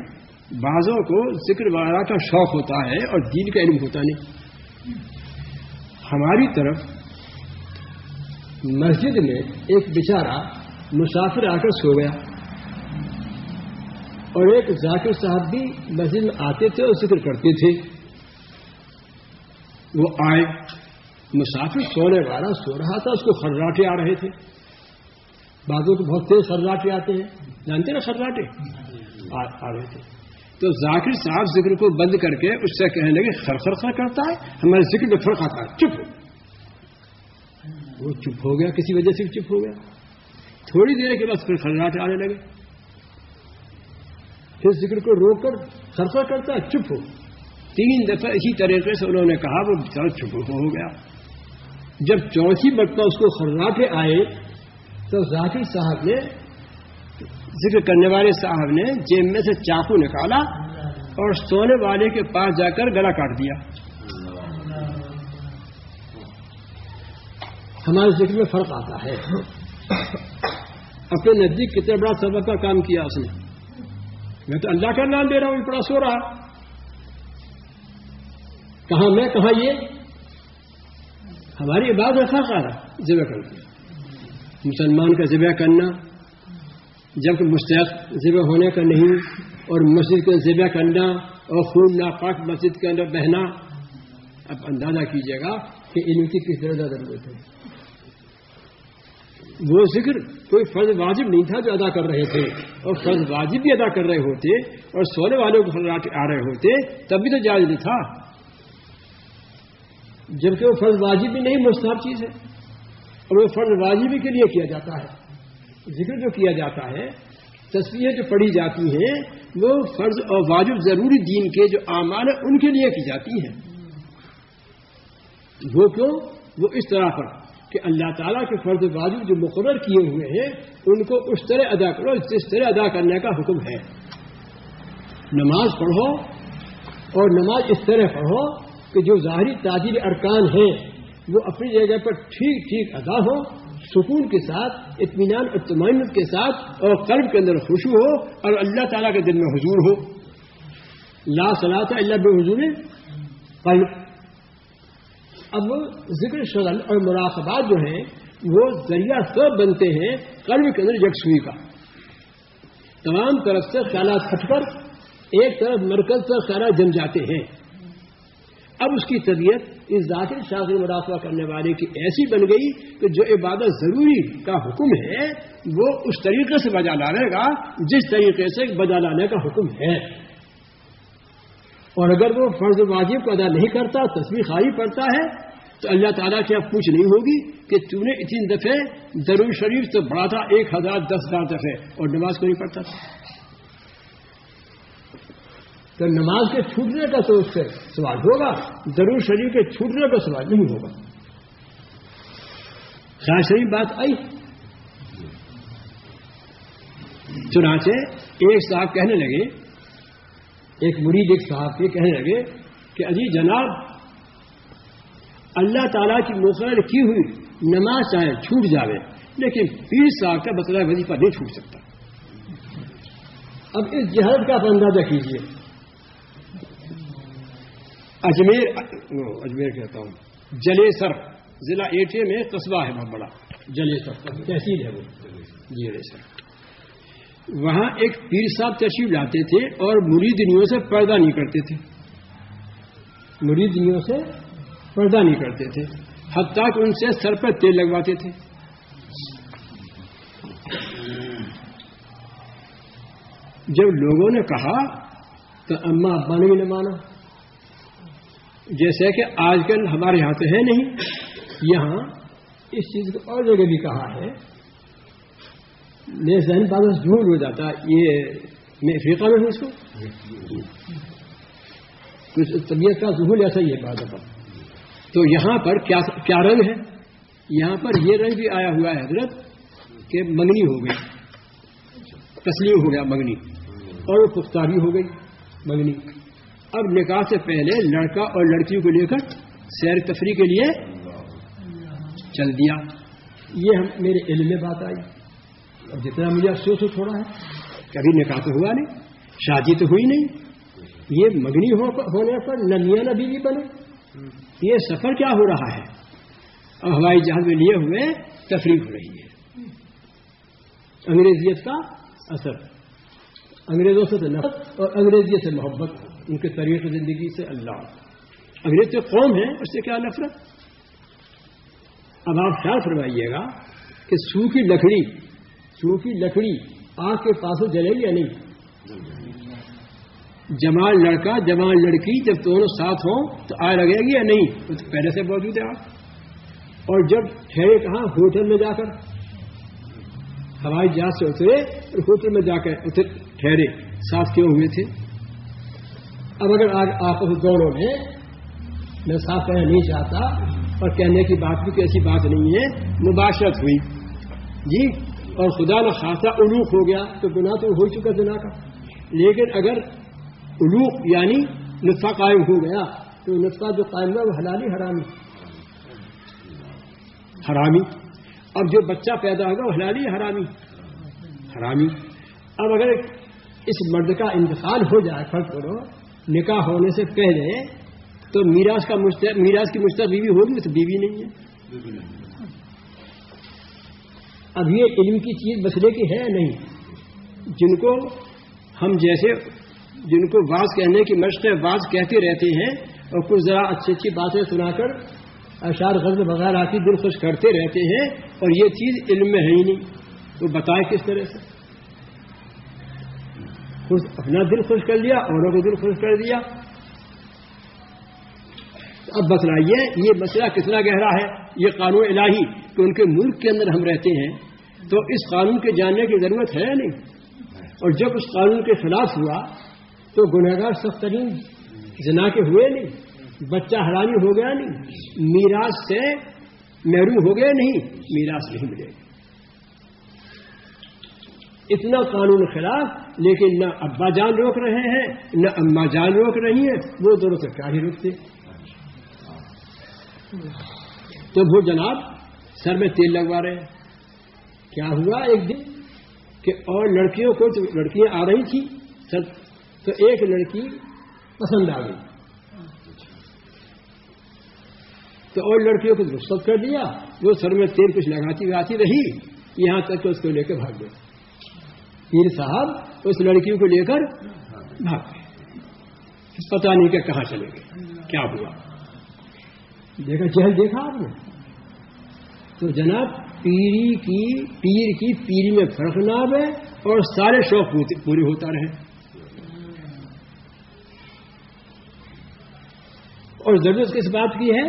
بعضوں کو ذکر وغیرہ کا شوق ہوتا ہے اور دین کا علم ہوتا نہیں۔ ہماری طرف مسجد میں ایک بیچارہ مسافر آ کر سو گیا، اور ایک ذاکر صاحب بھی مسجد میں آتے تھے اور ذکر کرتے تھے۔ وہ آئے، مسافر سونے والا سو رہا تھا، اس کو خراٹے آ رہے تھے۔ بعضوں کو بہت تیز خراٹے آتے ہیں، جانتے نا خراٹے آ رہے تھے۔ تو ذاکر صاحب ذکر کو بند کر کے اس سے کہنے لگے خر کرتا ہے، ہمارے ذکر میں فرق آتا ہے، چپ ہو۔ وہ چپ ہو گیا، کسی وجہ سے چپ ہو گیا۔ تھوڑی دیر کے بعد پھر خراٹے آنے لگے، پھر ذکر کو روک کر خر کرتا ہے، چپ ہو۔ 3 دفعہ اسی طریقے سے انہوں نے کہا، وہ بیچارہ چپ ہو گیا۔ جب چوتھی مرتبہ اس کو خراٹے آئے تو ذاکر صاحب نے، ذکر کرنے والے صاحب نے جیب میں سے چاقو نکالا اور سونے والے کے پاس جا کر گلا کاٹ دیا۔ ہمارے ذکر میں فرق آتا ہے۔ اپنے نزدیک کتنا بڑا سبق کا کام کیا اس نے۔ میں تو اللہ کا نام دے رہا ہوں، بڑا سو رہا، کہاں میں کہاں یہ۔ ہماری عبادت فرق آ رہا، ذبح کرنا، مسلمان کا ذبح کرنا جبکہ مستحق ذبح ہونے کا نہیں، اور مسجد کو ذبح کرنا اور خون ناپاک مسجد کے اندر بہنا۔ اب اندازہ کیجیے گا کہ علم کی کس درجہ ضرورت ہے۔ وہ ذکر کوئی فرض واجب نہیں تھا جو ادا کر رہے تھے، اور فرض واجب بھی ادا کر رہے ہوتے اور سونے والوں کو خراٹے آ رہے ہوتے تب بھی تو جائز نہیں تھا، جبکہ وہ فرض واجب بھی نہیں، مستحب چیز ہے، اور وہ فرض واجبی کے لیے کیا جاتا ہے۔ ذکر جو کیا جاتا ہے، تسبیحیں جو پڑھی جاتی ہیں، وہ فرض اور واجب ضروری دین کے جو اعمال ہیں ان کے لیے کی جاتی ہیں۔ وہ کیوں؟ وہ اس طرح پر کہ اللہ تعالیٰ کے فرض واجب جو مقرر کیے ہوئے ہیں ان کو اس طرح ادا کرو جس طرح ادا کرنے کا حکم ہے۔ نماز پڑھو اور نماز اس طرح پڑھو کہ جو ظاہری تعجیل ارکان ہیں وہ اپنی جگہ پر ٹھیک ٹھیک ادا ہو، سکون کے ساتھ، اطمینان اور طمانینت کے ساتھ، اور قلب کے اندر خشوع ہو اور اللہ تعالیٰ کے دل میں حضور ہو۔ لا صلاۃ الا بحضور قلب۔ اب ذکر شغل اور مراقبات جو ہیں وہ ذریعہ سب بنتے ہیں قلب کے اندر یکسوئی کا۔ تمام طرف سے خیالات ہٹ کر ایک طرف مرکز پر خیالات جم جاتے ہیں۔ اب اس کی طبیعت اس ذاکر شاغل مراقبہ کرنے والے کی ایسی بن گئی کہ جو عبادت ضروری کا حکم ہے وہ اس طریقے سے بجا لانے گا جس طریقے سے بجا لانے کا حکم ہے۔ اور اگر وہ فرض واجب کو ادا نہیں کرتا، تسبیح خالی پڑھتا ہے، تو اللہ تعالیٰ کی اب پوچھ نہیں ہوگی کہ تو نے اتنی دفعے درود شریف تو پڑھا تھا 1010 دفعے اور نماز کو نہیں پڑھتا تھا۔ تو نماز کے چھوٹنے کا تو اس سے سوال ہوگا، درود شریف کے چھوٹنے کا سوال نہیں ہوگا۔ خیر شریف بات آئی۔ چنانچہ ایک صاحب کہنے لگے، ایک مرید ایک صاحب کے کہنے لگے کہ اجی جناب، اللہ تعالیٰ کی مقرر کی ہوئی نماز چاہے چھوٹ جاوے لیکن پیر صاحب کا بطلہ وظیفہ نہیں چھوٹ سکتا۔ اب اس جہاد کا آپ اندازہ کیجیے۔ اجمیر کہتا ہوں، جلیسر ضلع ایٹھے میں قصبہ ہے بہت بڑا، جلیسر تحصیل ہے وہ، جلیسر۔ وہاں ایک پیر صاحب تشریف لاتے تھے اور مریدنیوں سے پردہ نہیں کرتے تھے، مریدنیوں سے پردہ نہیں کرتے تھے، حتیٰ کہ ان سے سر پر تیل لگواتے تھے. جب لوگوں نے کہا تو اماں ابا نے بھی نہ مانا. جیسے کہ آج کل ہمارے یہاں تو ہے نہیں، یہاں اس چیز کو اور جگہ بھی کہا ہے. میرے ذہن بعد ضرور ہو جاتا یہ میں افریقہ میں ہوں اس کو کچھ طبیعت کا ظہور ایسا ہی ہے بعض دفعہ. تو یہاں پر کیا رنگ ہے؟ یہاں پر یہ رنگ بھی آیا ہوا ہے حضرت کہ منگنی ہو گئی، تسلیم ہو گیا منگنی، اور وہ پختہ بھی ہو گئی منگنی. اب نکاح سے پہلے لڑکا اور لڑکی کو لے کر سیر تفریح کے لیے چل دیا. یہ میرے علم میں بات آئی. اور جتنا مجھے افسوس ہو تھوڑا ہے، کبھی نکاح تو ہوا نہیں، شادی تو ہوئی نہیں. یہ منگنی ہونے پر نہ میاں نہ بیوی بنے. یہ سفر کیا ہو رہا ہے؟ اور ہوائی جہاز میں لیے ہوئے تفریح ہو رہی ہے. انگریزیت کا اثر، انگریزوں سے تو نفرت اور انگریزیت سے محبت، ان کے طریقے زندگی سے اللہ. انگریز تو قوم ہے، اس سے کیا نفرت. اب آپ خیال فرمائیے گا کہ سوکھی لکڑی آگ کے پاس جلے گی یا نہیں؟ جوان لڑکا جوان لڑکی جب دونوں ساتھ ہوں تو آگ لگے گی یا نہیں؟ وہ تو پہلے سے موجود ہے آگ. اور جب ٹھہرے کہاں؟ ہوٹل میں جا کر. ہوائی جہاز سے اترے اور ہوٹل میں جا کر ٹھہرے، ساتھ کیوں ہوئے تھے؟ اب اگر آج آپس دونوں میں صاف کہنا نہیں چاہتا اور کہنے کی بات بھی ایسی بات نہیں ہے، مباشرت ہوئی جی، اور خدا نہ خاصا علوق ہو گیا تو گناہ تو ہو چکا زنا کا. لیکن اگر علوق یعنی نطفہ قائم ہو گیا تو نطفہ جو قائم ہوا وہ حلالی حرامی. اب جو بچہ پیدا ہوگا وہ حلالی حرامی. اب اگر اس مرد کا انتقال ہو جائے، فرض کرو نکاح ہونے سے پہلے، تو میراث کی مشترک بیوی ہوگی تو بیوی نہیں ہے. اب یہ علم کی چیز مسئلے کی ہے نہیں. جن کو ہم جیسے جن کو واز کہنے کی مشق ہے، واز کہتے رہتے ہیں اور کچھ ذرا اچھی باتیں سنا کر اشعار غزل وغیرہ کی دل خوش کرتے رہتے ہیں، اور یہ چیز علم میں ہے ہی نہیں. وہ بتائے کس طرح سے؟ خود اپنا دل خوش کر لیا، اوروں کو دل خوش کر دیا. اب بتلائیے یہ مسئلہ کتنا گہرا ہے. یہ قانون الہی کہ ان کے ملک کے اندر ہم رہتے ہیں تو اس قانون کے جاننے کی ضرورت ہے نہیں. اور جب اس قانون کے خلاف ہوا تو گنہگار سخت ترین زنا کے ہوئے نہیں، بچہ حرامی ہو گیا نہیں، میراث سے محروم ہو گیا نہیں، میراث نہیں ملے گا. اتنا قانون خلاف، لیکن نہ ابا جان روک رہے ہیں نہ اماں جان روک رہی ہیں. وہ دونوں سے کیا ہی روکتے. تو وہ جناب سر میں تیل لگوا رہے ہیں. کیا ہوا ایک دن کہ اور لڑکیوں کو تو لڑکیاں آ رہی تھی تو ایک لڑکی پسند آ گئی تو اور لڑکیوں کو رخصت کر دیا. وہ سر میں تیل کچھ لگاتی آتی رہی یہاں تک کہ اس کو لے کے بھاگ گئے. پیر صاحب اس لڑکیوں کو لے کر بھاگ گئے. پتہ نہیں کہ کہاں چلے گئے، کیا ہوا. دیکھا چہل دیکھا آپ نے تو جناب پیر کی پیری میں فرق نہ آئے اور سارے شوق پورے ہوتا رہے. اور ضرورت کس بات کی ہے؟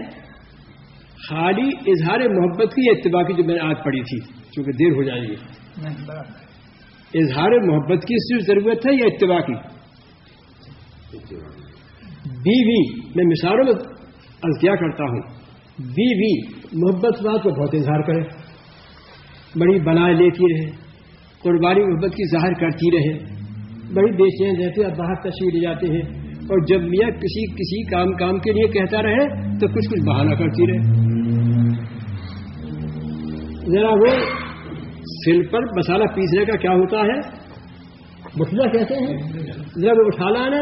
خالی اظہار محبت کی اتباع کی جو میں نے آج پڑھی تھی، چونکہ دیر ہو جائے گی. اظہار محبت کی صرف ضرورت ہے یا اتباع کی؟ بیوی میں مثالوں میں عرض کیا کرتا ہوں، بیوی محبت بات کو بہت اظہار کرے، بڑی بلائیں لیتی رہے، قربانی محبت کی ظاہر کرتی رہے، بڑی بے چین رہتے اب باہر تشریف لے جاتے ہیں، اور جب میاں کسی کام کے لیے کہتا رہے تو کچھ بہانہ کرتی رہے. ذرا وہ سل پر مسالہ پیسنے کا کیا ہوتا ہے، مسئلہ کہتے ہیں، ذرا وہ اٹھا لانا،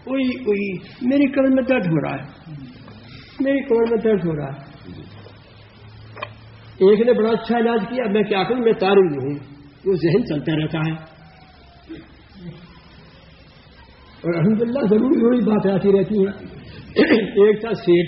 اوئی میری کمر میں درد ہو رہا ہے، میری کمر میں درد ہو رہا ہے. ایک نے بڑا اچھا علاج کیا، میں کیا کروں، میں تاروں ہوں. وہ ذہن چلتا رہتا ہے اور الحمدللہ ضروری باتیں آتی رہتی ہیں. ایک تھا سیٹ،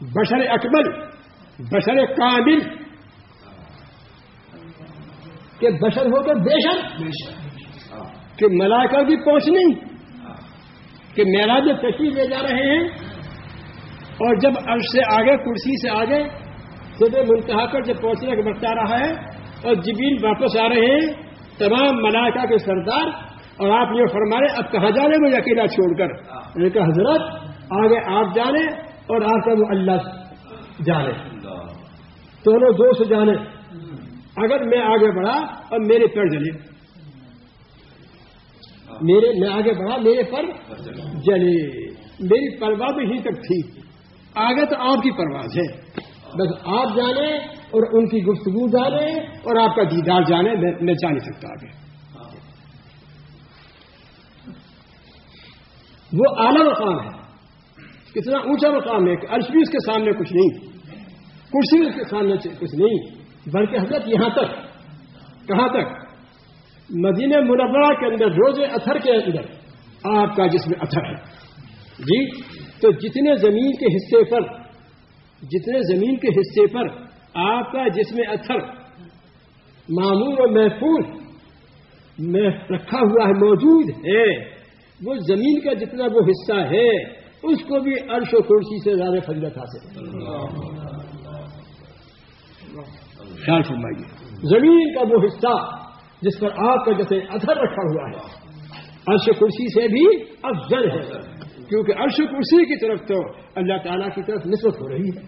بشر اکمل، بشر کامل، کہ بشر ہو کر بے شر، کہ ملائکہ کی پہنچ نہیں، کہ معراج تشریف لے جا رہے ہیں، اور جب عرش سے آگے، کرسی سے آگے سدرۃ منتہا پر جب پہنچنے کا وقت آ رہا ہے اور جبریل واپس آ رہے ہیں تمام ملائکہ کے سردار، اور آپ یہ فرما رہے اب کہاں جانے مجھے اکیلا چھوڑ کر؟ میں نے کہا حضرت آگے آپ جانے اور آپ کا وہ اللہ جانے، دونوں دوست جانے۔ اگر میں آگے بڑھا اور میرے پر جلے، میں آگے بڑھا میرے پر جلے، میری پرواز ہی تک تھی، آگے تو آپ کی پرواز ہے، بس آپ جانے اور ان کی گفتگو جانے اور آپ کا دیدار جانے، میں جا نہیں سکتا آگے۔ وہ اعلیٰ مقام ہے، کتنا اونچا مقام ہے کہ عرش بھی اس کے سامنے کچھ نہیں، کرسی بھی اس کے سامنے کچھ نہیں، بلکہ حضرت یہاں تک، کہاں تک؟ مدینہ منورہ کے اندر روزے اثر کے اندر آپ کا جسم اثر ہے جی، تو جتنے زمین کے حصے پر آپ کا جسم اثر معمول و محفوظ میں رکھا ہوا ہے، موجود ہے، وہ زمین کا جتنا وہ حصہ ہے اس کو بھی عرش و کرسی سے زیادہ فضیلت حاصل ہے۔ خیال فرمائیے، زمین کا وہ حصہ جس پر آپ کا جیسے اثر رکھا ہوا ہے عرش کرسی سے بھی افضل ہے، کیونکہ عرش کرسی کی طرف تو اللہ تعالیٰ کی طرف نسبت ہو رہی ہے۔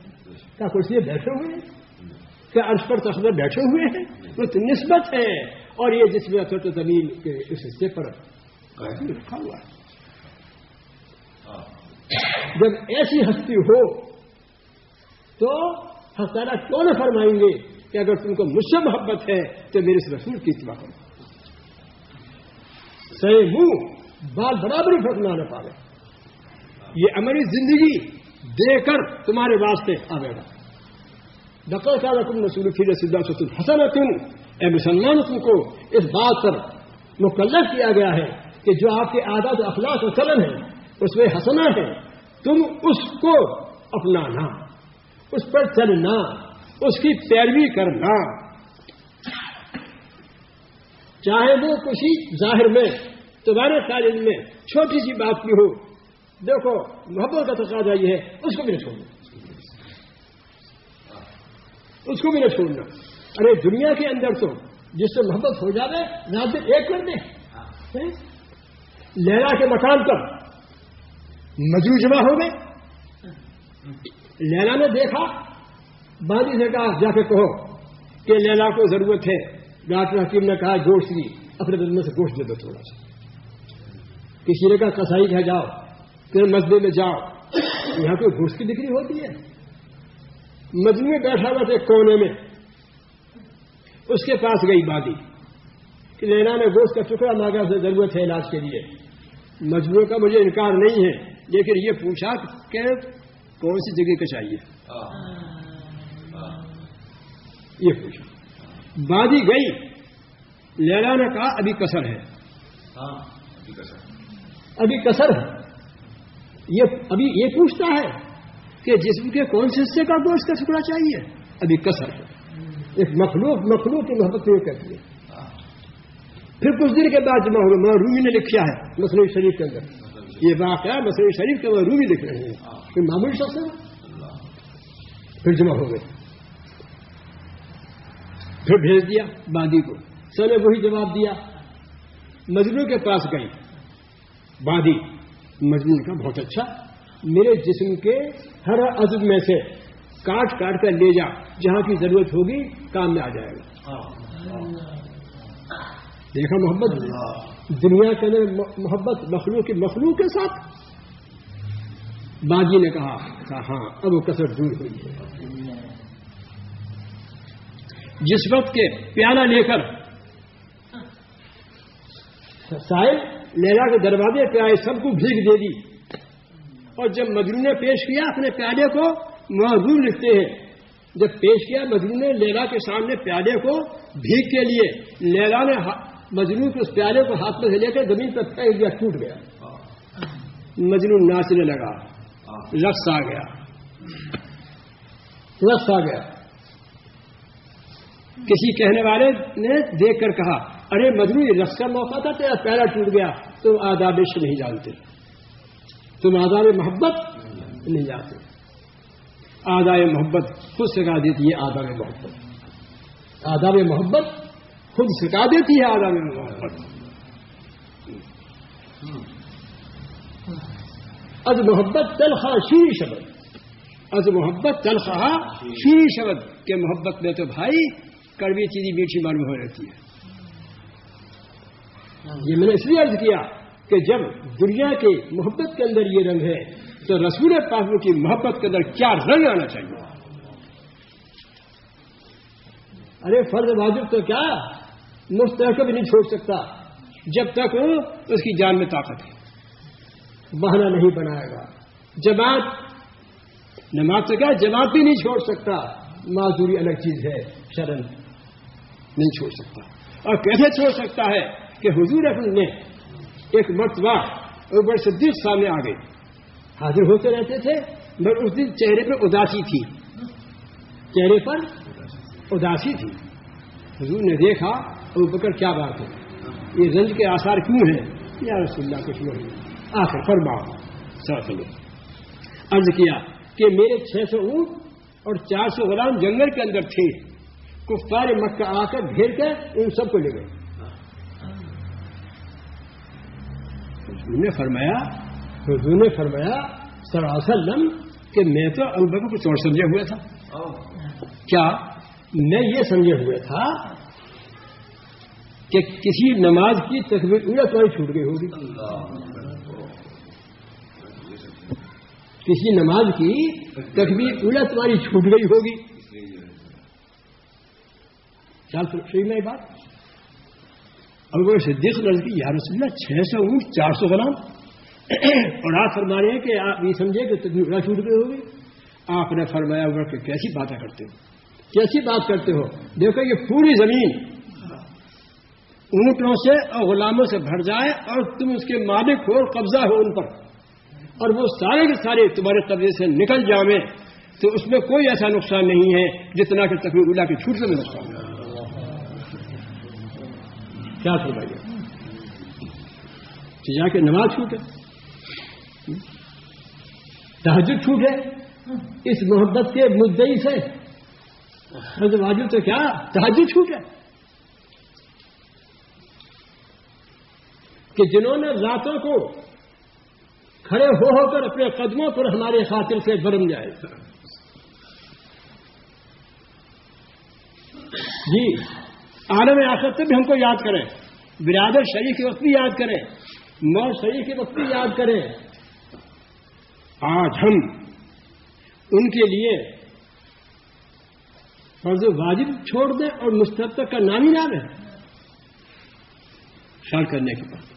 کیا کرسی میں بیٹھے ہوئے ہیں؟ کیا عرش پر تخت میں بیٹھے ہوئے ہیں؟ وہ تو نسبت ہے، اور یہ جس میں اثر تو زمین کے اس حصے پر رکھا ہوا ہے۔ جب ایسی ہستی ہو تو حضرت تعالیٰ کیوں نہ فرمائیں گے کہ اگر تم کو مجھ سے محبت ہے تو میرے اس رسول کی اتباع کرو، سہ منہ بال برابر فرق نہ پاوے، یہ ہماری زندگی دے کر تمہارے واسطے آئے گا۔ لقد کان لکم رسول فی رسول اللہ اسوۃ حسنۃ، اے مسلمان تم کو اس بات پر مکلف کیا گیا ہے کہ جو آپ کے عادات و اخلاق و چلن ہے اس میں حسنہ ہے، تم اس کو اپنانا، اس پر چلنا، اس کی پیروی کرنا، چاہے وہ کسی ظاہر میں تمہارے تعلیم میں چھوٹی سی بات بھی ہو۔ دیکھو محبت کا تقاضا یہ ہے، اس کو بھی نہ چھوڑنا، اس کو بھی نہ چھوڑنا۔ ارے دنیا کے اندر تو جس سے محبت ہو جائے رات دن ایک کر دے۔ لیلا کے مکان پر مجنون جمع ہو گئے، لیلا نے دیکھا، بادی سے کہا جا کے کہو کہ لیلا کو ضرورت ہے۔ ڈاکٹر حکیم نے کہا گوشت کی، اپنے بدن میں سے گوشت دے دو تھوڑا سا۔ کسی نے کہا کسائی گھر جاؤ، پھر مسجد میں جاؤ، یہاں کوئی گوشت کی بکری ہوتی ہے؟ مجنون بیٹھا ہوا تھا کونے میں، اس کے پاس گئی بادی کہ لیلا نے گوشت کا ٹکڑا مانگا، سے ضرورت ہے علاج کے لیے۔ مجنون کا مجھے انکار نہیں ہے، لیکن یہ پوچھا کہ کون سی جگہ کا چاہیے، یہ پوچھا۔ بادی گئی، لیلا نے کہا ابھی کسر ہے، ابھی کسر ہے۔ ابھی یہ پوچھتا ہے کہ جسم کے کون سے حصے کا گوشت کا ٹکڑا چاہیے، ابھی کسر ہے۔ ایک مخلوق کی محبت یہ کہتی ہے۔ پھر کچھ دن کے بعد جمع ہوگا، رومی نے لکھا ہے مسنوی شریف کے اندر، یہ واقعہ مسنوی شریف کے اندر رومی لکھ رہے ہیں، کوئی معمولی شخص ہے۔ پھر جمع ہو گئے، پھر بھیج دیا بادی کو، سر نے وہی جواب دیا۔ مجنون کے پاس گئی بادی، مجنون کا بہت اچھا، میرے جسم کے ہر عضو میں سے کاٹ کاٹ کر لے جا، جہاں کی ضرورت ہوگی کام میں آ جائے گا۔ دیکھا محبت، دنیا کے اندر محبت مخلوق کے ساتھ۔ باجی نے کہا ہاں اب وہ کسر دور ہوئی ہے۔ جس وقت کے پیالہ لے کر سائل لیلا کے دروازے پہ آئے، سب کو بھیگ دے دی، اور جب مجنون نے پیش کیا اپنے پیالے کو، معذور لکھتے ہیں جب پیش کیا مجنون نے لیلا کے سامنے پیالے کو بھیگ کے لیے، لیلا نے مجنون کے اس پیالے کو ہاتھ میں سے لے کر زمین پر پھینک دیا، ٹوٹ گیا۔ مجنون ناچنے لگا، رقص آ گیا، رقص آ گیا. کسی کہنے والے نے دیکھ کر کہا ارے مجنو یہ رقص کا موقع تھا تیرا پیرا ٹوٹ گیا. تم آداب عشق نہیں جانتے, تم آداب محبت نہیں جانتے. آداب محبت خود سکھا دیتی ہے. آداب محبت خود سکھا دیتی ہے. آداب محبت از محبت تلخا شیریں شبد, از محبت تلخا شیریں شبد کہ محبت میں تو بھائی کڑوی چیزیں میٹھی معلوم ہو رہتی ہے. یہ میں نے اس لیے عرض کیا کہ جب دنیا کے محبت کے اندر یہ رنگ ہے تو رسول پاک کی محبت کے اندر کیا رنگ آنا چاہیے. ارے فرض واجب تو کیا مستحکم نہیں چھوڑ سکتا جب تک اس کی جان میں طاقت ہے. بہانہ نہیں بنائے گا. جماعت نماز تو کیا جماعت بھی نہیں چھوڑ سکتا. معذوری الگ چیز ہے, شرن نہیں چھوڑ سکتا. اور کیسے چھوڑ سکتا ہے کہ حضور اکرم نے ایک مرتبہ ابو صدیق سامنے آ گئے, حاضر ہوتے رہتے تھے مگر اس دن چہرے پر اداسی تھی. چہرے پر اداسی تھی. حضور نے دیکھا ابو بکر کیا بات ہے, یہ رنج کے آثار کیوں ہیں؟ یا رسول اللہ کچھ نہیں. آخر فرماؤ ساتھ عرض کیا کہ میرے 600 اونٹ اور 400 غلام جنگل کے اندر تھے. کفار مکہ آ کر گھیر کر ان سب کو لے گئے. حضور نے فرمایا صلی اللہ علیہ وسلم کہ میں تو ابو بکر کو چور سمجھے ہوئے تھا. کیا میں یہ سمجھے ہوئے تھا کہ کسی نماز کی تکبیر اولا تمہاری چھوٹ گئی ہوگی. کسی نماز کی تکبیر اولا تمہاری چھوٹ گئی ہوگی. خیال صحیح میں بات. ابو بکر صدیق نے عرض کی یا رسول اللہ 600 اونٹ 400 غلام اور آپ فرما رہے ہیں کہ آپ یہ سمجھے کہ تکبیر اولا چھوٹ گئی ہوگی. آپ نے فرمایا ابو بکر کیسی باتیں کرتے ہو, کیسی بات کرتے ہو. دیکھو یہ پوری زمین اونٹوں سے اور غلاموں سے بھر جائے اور تم اس کے مالک ہو اور قبضہ ہو ان پر, اور وہ سارے کے سارے تمہارے قبضے سے نکل جاویں تو اس میں کوئی ایسا نقصان نہیں ہے جتنا کہ تکبیر اولا کی چھوٹ سے میں نقصان ہے. کیا سمجھائیے جا کے نماز چھوٹے, تہجد چھوٹے اس محبت کے مدعی سے. واجب تو کیا تہجد چھوٹے کہ جنہوں نے راتوں کو کھڑے ہو کر اپنے قدموں پر ہمارے خاطر سے برم جائے. جی عالم آخرت سے بھی ہم کو یاد کریں, برادر شریف کے وقت بھی یاد کریں, موت شریف کے وقت بھی یاد کریں. آج ہم ان کے لیے فرض واجب چھوڑ دیں اور مستحب کا نام ہی نام ہے خیال کرنے کے بعد.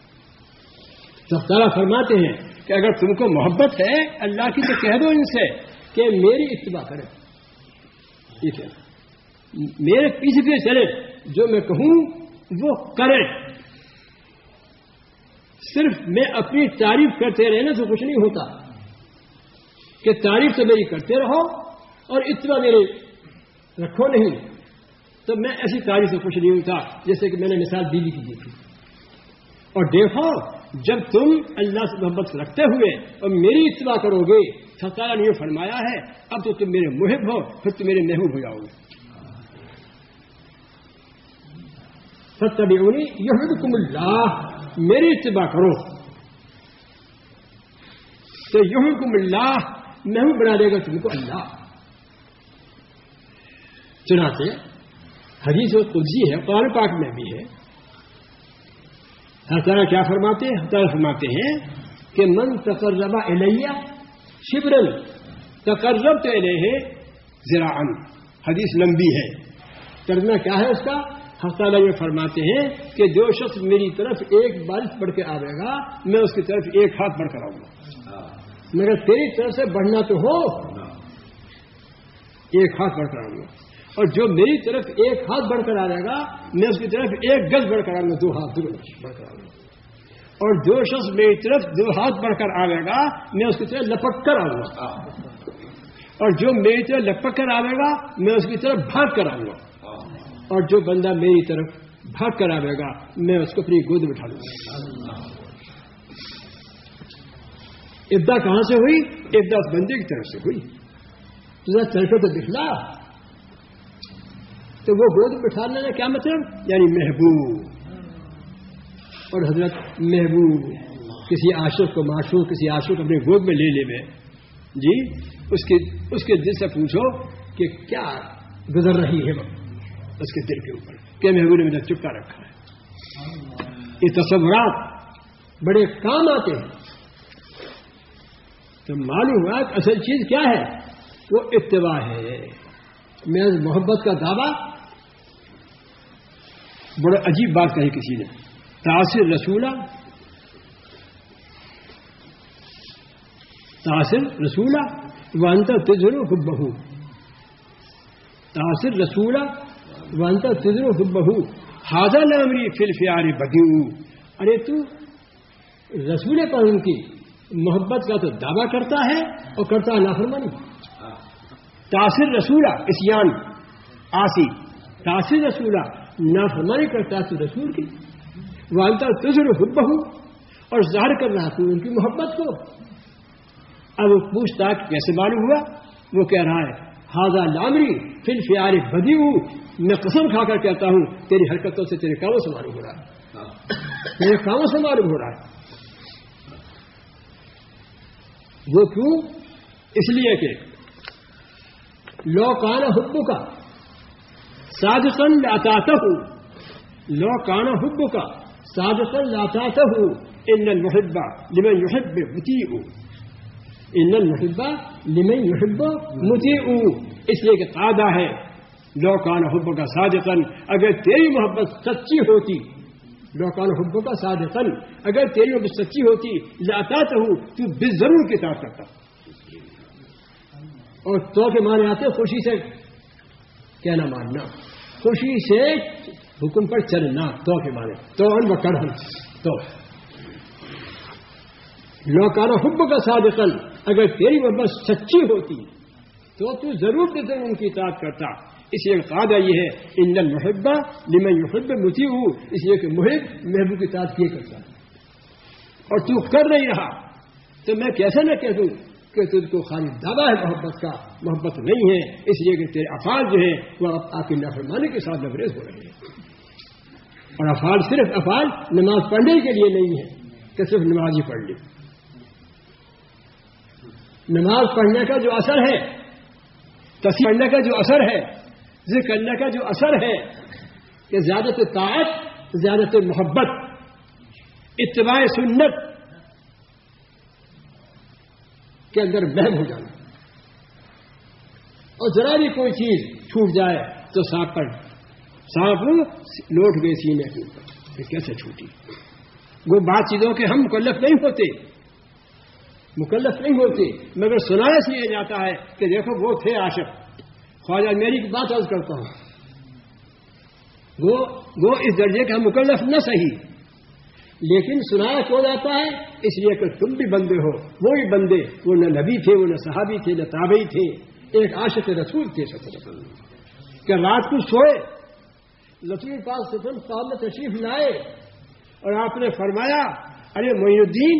تو تعالیٰ فرماتے ہیں کہ اگر تم کو محبت ہے اللہ کی تو کہہ دو ان سے کہ میری اتباع کریں, میرے پیچھے پیچھے چلے, جو میں کہوں وہ کریں. صرف میں اپنی تعریف کرتے رہنے سے کچھ نہیں ہوتا کہ تعریف تو میری کرتے رہو اور اتباع میرے رکھو نہیں. تو میں ایسی تعریف سے کچھ نہیں ہوتا جیسے کہ میں نے مثال بیوی کی دی تھی. اور دیکھو جب تم اللہ سے محبت رکھتے ہوئے اور میری اتباع کرو گے, تعالیٰ نے یہ فرمایا ہے اب تو تم میرے محب ہو پھر تم میرے محبوب ہو جاؤ گے. فاتبعونی یحببکم اللہ, میری اتباع کرو تو یحببکم اللہ, محبوب بنا دے گا تم کو اللہ. چنانچہ حدیث قدسی ہے, قرآن پاک میں بھی ہے. اللہ تعالیٰ کیا فرماتے ہیں؟ تعالیٰ فرماتے ہیں کہ من تقرب الیہ شبرا تقربت الیہ ذراعا. حدیث لمبی ہے, ترجمہ کیا ہے اس کا؟ اللہ تعالیٰ یہ فرماتے ہیں کہ جو شخص میری طرف ایک بارش بڑھ کے آئے گا میں اس کی طرف ایک ہاتھ بڑھ کر آؤں گا. مگر تیری طرف سے بڑھنا تو ہو, ایک ہاتھ بڑھ کر آؤں گا. اور جو میری طرف ایک ہاتھ بڑھ کر آ جائے گا میں اس کی طرف ایک گز بڑھ کر آؤں گا, 2 ہاتھ بڑھ کر آؤں گا. اور جو شخص میری طرف 2 ہاتھ بڑھ کر آ جائے گا میں اس کی طرف لپٹ کر آؤں گا. اور جو میری طرف لپک کر آئے گا میں اس کی طرف بھاگ کر آؤں گا، اور جو بندہ میری طرف بھاگ کر آئے گا میں اس کو اپنی گود میں بٹھا لوں گا۔ ابدا کہاں سے ہوئی؟ ابدا اس بندے کی طرف سے ہوئی۔ تجھے طرف تو دکھلا، تو وہ گود میں بٹھانے کا کیا مطلب؟ یعنی محبوب۔ اور حضرت محبوب کسی عاشق کو معشوق، کسی عاشق اپنے گود میں لے لے جی، اس کے دل سے پوچھو کہ کیا گزر رہی ہے اس کے دل کے اوپر، کہ محبوب نے مجھے چپکا رکھا ہے۔ یہ تصورات بڑے کام آتے ہیں۔ تو معلوم ہوا کہ اصل چیز کیا ہے؟ وہ اتباع ہے۔ میں محبت کا دعویٰ، بڑا عجیب بات کہی کسی نے، تاثر رسولہ وانت تجر حبہ، تاثر رسولہ وانت تجر حبہ ھذا الامری فی الفیار بدیع۔ ارے تو رسول پاک کی محبت کا تو دعویٰ کرتا ہے اور کرتا ہے نافرمانی۔ تاثر رسولہ عصیان عاصی، تاثر رسولہ نافرمانی کرتا ہے تو رسول کی، وانت تجر حبہ اور ظاہر کر رہا تو ان کی محبت کو۔ اب وہ پوچھتا کہ کیسے معلوم ہوا؟ وہ کہہ رہا ہے ھذا الامری فی الفیار بدیع، میں قسم کھا کر کہتا ہوں تیری حرکتوں سے، تیرے کاموں سے معلوم ہو رہا ہے، تیرے کاموں سے معلوم ہو رہا ہے۔ وہ کیوں؟ اس لیے کہ لو کان حبک صادقا لاطعتہ، لو کان حبک صادقا لاطعتہ ان المحب لمن يحب مطیع، ان المحب لمن يحب مطیع۔ اس لیے کہ قاعدہ ہے لو کان حبک صادقا، اگر تیری محبت سچی ہوتی، لو کان حبک صادقا، اگر تیری محبت سچی ہوتی لاطعتہ، تو بالضرور اطاعت کرتا۔ اور تو کے معنی آتے خوشی سے کہنا ماننا، خوشی سے حکم پر چلنا، تو کے معنی تو ان و کرہن۔ تو لو کان حبک صادقا، اگر تیری محبت سچی ہوتی تو ضرور ان کی اطاعت کرتا۔ اس لیے قاعدہ یہ ہے ان المحب لمن يحب مطیع، اس لیے کہ محب محبوب کی اطاعت کیے کرتا ہے، اور تو کر نہیں رہا تو میں کیسے نہ کہہ دوں کہ تجھ کو خالی دعویٰ ہے محبت کا، محبت نہیں ہے۔ اس لیے کہ تیرے افعال جو ہیں وہ آپ کی نافرمانی کے ساتھ لبریز ہو رہے ہیں، اور افعال صرف افعال نماز پڑھنے کے لیے نہیں ہے کہ صرف نماز ہی پڑھ لی۔ نماز پڑھنے کا جو اثر ہے، تسبیح پڑھنے کا جو اثر ہے، ذکر کرنے کا جو اثر ہے کہ زیادت طاعت، زیادت محبت، اتباع سنت کے اندر محو ہو جانا، اور ذرا بھی کوئی چیز چھوٹ جائے تو سانپ لوٹ گئے سینے کے اوپر، یہ کیسے چھوٹی؟ وہ بات چیزوں کے ہم مکلف نہیں ہوتے، مگر سنایا سے یہ جاتا ہے کہ دیکھو وہ تھے عاشق خواجہ میری کی بات عرض کرتا ہوں، وہ اس درجے کا مکلف نہ صحیح، لیکن سنایا کیوں جاتا ہے؟ اس لیے کہ تم بھی بندے ہو، وہ بھی بندے، وہ نہ نبی تھے، وہ نہ صحابی تھے، نہ تابعی تھے، ایک عاشق رسول تھے صلی اللہ علیہ وسلم، کہ رات کو سوئے، رسول پاک صلی اللہ علیہ وسلم صاحب میں تشریف لائے اور آپ نے فرمایا ارے معین الدین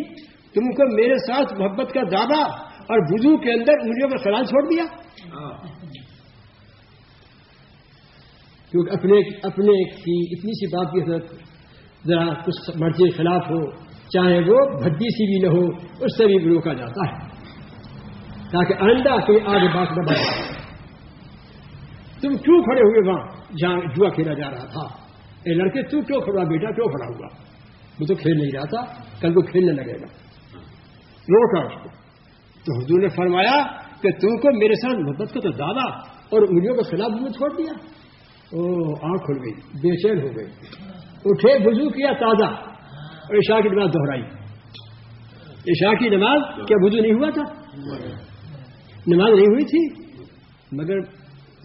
تم کو میرے ساتھ محبت کا دعویٰ، اور وضو کے اندر انگلیوں کا خلال چھوڑ دیا، کیونکہ اپنے کی اتنی سی بات کی حضرت ذرا کچھ مرضی خلاف ہو، چاہے وہ بھڈی سی بھی نہ ہو، اس سے بھی روکا جاتا ہے تاکہ آئندہ کوئی آگے بات نہ بڑھے۔ تم کیوں کھڑے ہوئے وہاں جہاں جوا کھیلا جا رہا تھا؟ اے لڑکے تو کیوں کھڑا بیٹا، کیوں کھڑا ہوا؟ وہ تو کھیل نہیں رہا تھا، کل کو کھیلنے لگے گا، روکا اس کو۔ تو حضور نے فرمایا کہ تم کو میرے ساتھ محبت کا تو دعویٰ اور انگلیوں کے خلاف میں چھوڑ دیا۔ آنکھ کھل گئی، بے چین ہو گئی، اٹھے وضو کیا تازہ اور عشاء کی نماز دہرائی۔ عشاء کی نماز کیا وضو نہیں ہوا تھا؟ نماز نہیں ہوئی تھی، مگر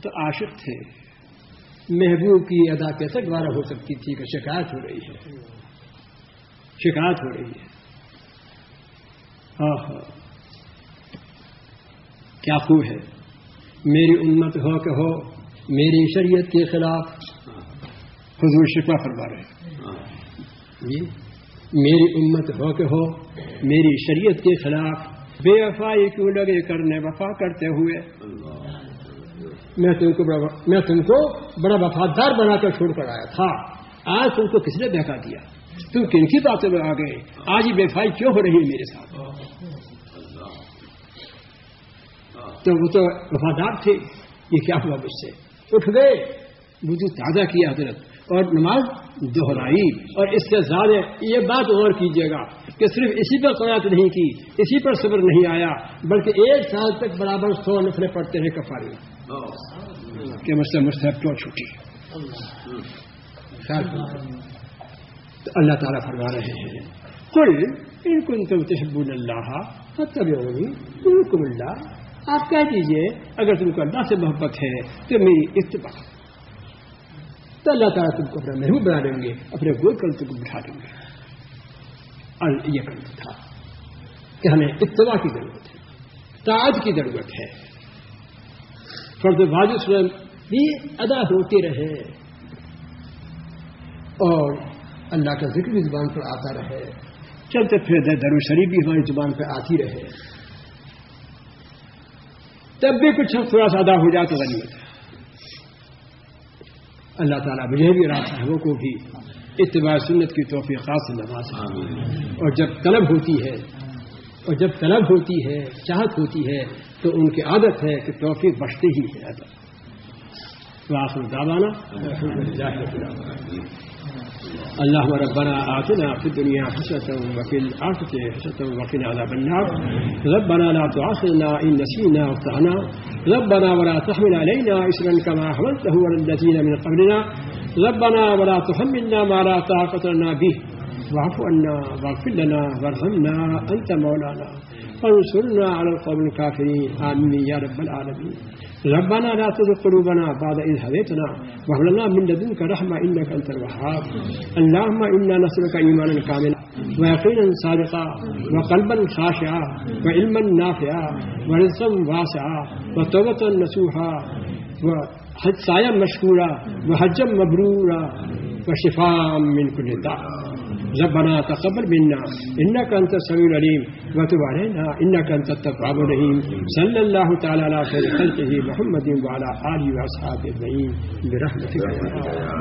تو عاشق تھے، محبوب کی ادا کیسے دوبارہ ہو سکتی تھی کہ شکایت ہو رہی ہے، شکایت ہو رہی ہے۔ کیا خوب ہے میری امت ہو کہ ہو میری شریعت کے خلاف، حضور شفا فرما رہے ہیں جی، میری امت ہو کہ ہو میری شریعت کے خلاف بے وفائی کیوں لگے کرنے وفا کرتے ہوئے، میں تم کو بڑا وفادار بنا کر چھوڑ کر آیا تھا، آج تم کو کس نے بہکا دیا، تم کن کی باتوں میں آ گئے، آج ہی بے وفائی کیوں ہو رہی ہے میرے ساتھ؟ تو وہ تو وفادار تھے، یہ کیا ہوا مجھ سے؟ اٹھ گئے، وضو تازہ کیا حضرت اور نماز دہرائی، اور اس سے زیادہ یہ بات غور کیجیے گا کہ صرف اسی پر قناعت نہیں کی، اسی پر صبر نہیں آیا، بلکہ 1 سال تک برابر 100 نفلیں پڑھتے رہے کفارے کہ مجھ سے مستحب کیوں چھوٹی۔ تو اللہ تعالیٰ فرما رہے ہیں قل ان کنتم تحبون اللہ فاتبعونی یحببکم اللہ، آپ کہہ دیجئے اگر تم کو اللہ سے محبت ہے تو میری اتباع، تو اللہ تعالیٰ تم کو اپنا محبوب بنا دیں گے، اپنے گود پر تم کو بٹھا دیں گے۔ اور یہ کرنا تھا کہ ہمیں اتباع کی ضرورت ہے، طاعت کی ضرورت ہے، فرض واجب بھی ادا ہوتے رہے اور اللہ کا ذکر بھی زبان پر آتا رہے، چلتے پھرتے درود شریف بھی ہماری زبان پہ آتی رہے، تب بھی کچھ تھوڑا سا ادا ہو جائے تو غنیمت ہے۔ اللہ تعالیٰ مجھے بھی راہ صاحبوں کو بھی اتباع سنت کی توفیقات سے نوازے، اور جب طلب ہوتی ہے چاہت ہوتی ہے تو ان کی عادت ہے کہ توفیق بخشتے ہی ہے۔ وآخر دعوانا الحمدللہ رب العالمین۔ اللهم ربنا آتنا في الدنيا حسنة وفي الآخرة حسنة وقنا عذاب النار، ربنا لا تؤاخذنا إن نسينا واخطأنا، ربنا ولا تحمل علينا إصرا كما حملته على الذين من قبلنا، ربنا ولا تحملنا ما لا طاقة لنا به، واعف عنا واغفر لنا وارحمنا أنت مولانا فانصرنا على القوم الكافرين، آمين يا رب العالمين۔ ربنا لا تزغ قلوبنا بعد إذ هديتنا وهب لنا من لدنك رحمة إنك أنت الوهاب، اللهم إنا نسألك إيمانا كاملا ويقينا صادقا وقلبا خاشعا وعلما نافعا ورزقا واسعا وتوبة نصوحا وسعيا مشكورا وحجا مبرورا وشفاء من كل داء۔ ربنا تقبل منا إنك أنت السميع العليم وتب علينا إنك أنت التواب الرحيم، صلى الله تعالى على خير خلقه محمد وعلى آله وأصحابه أجمعين برحمتك يا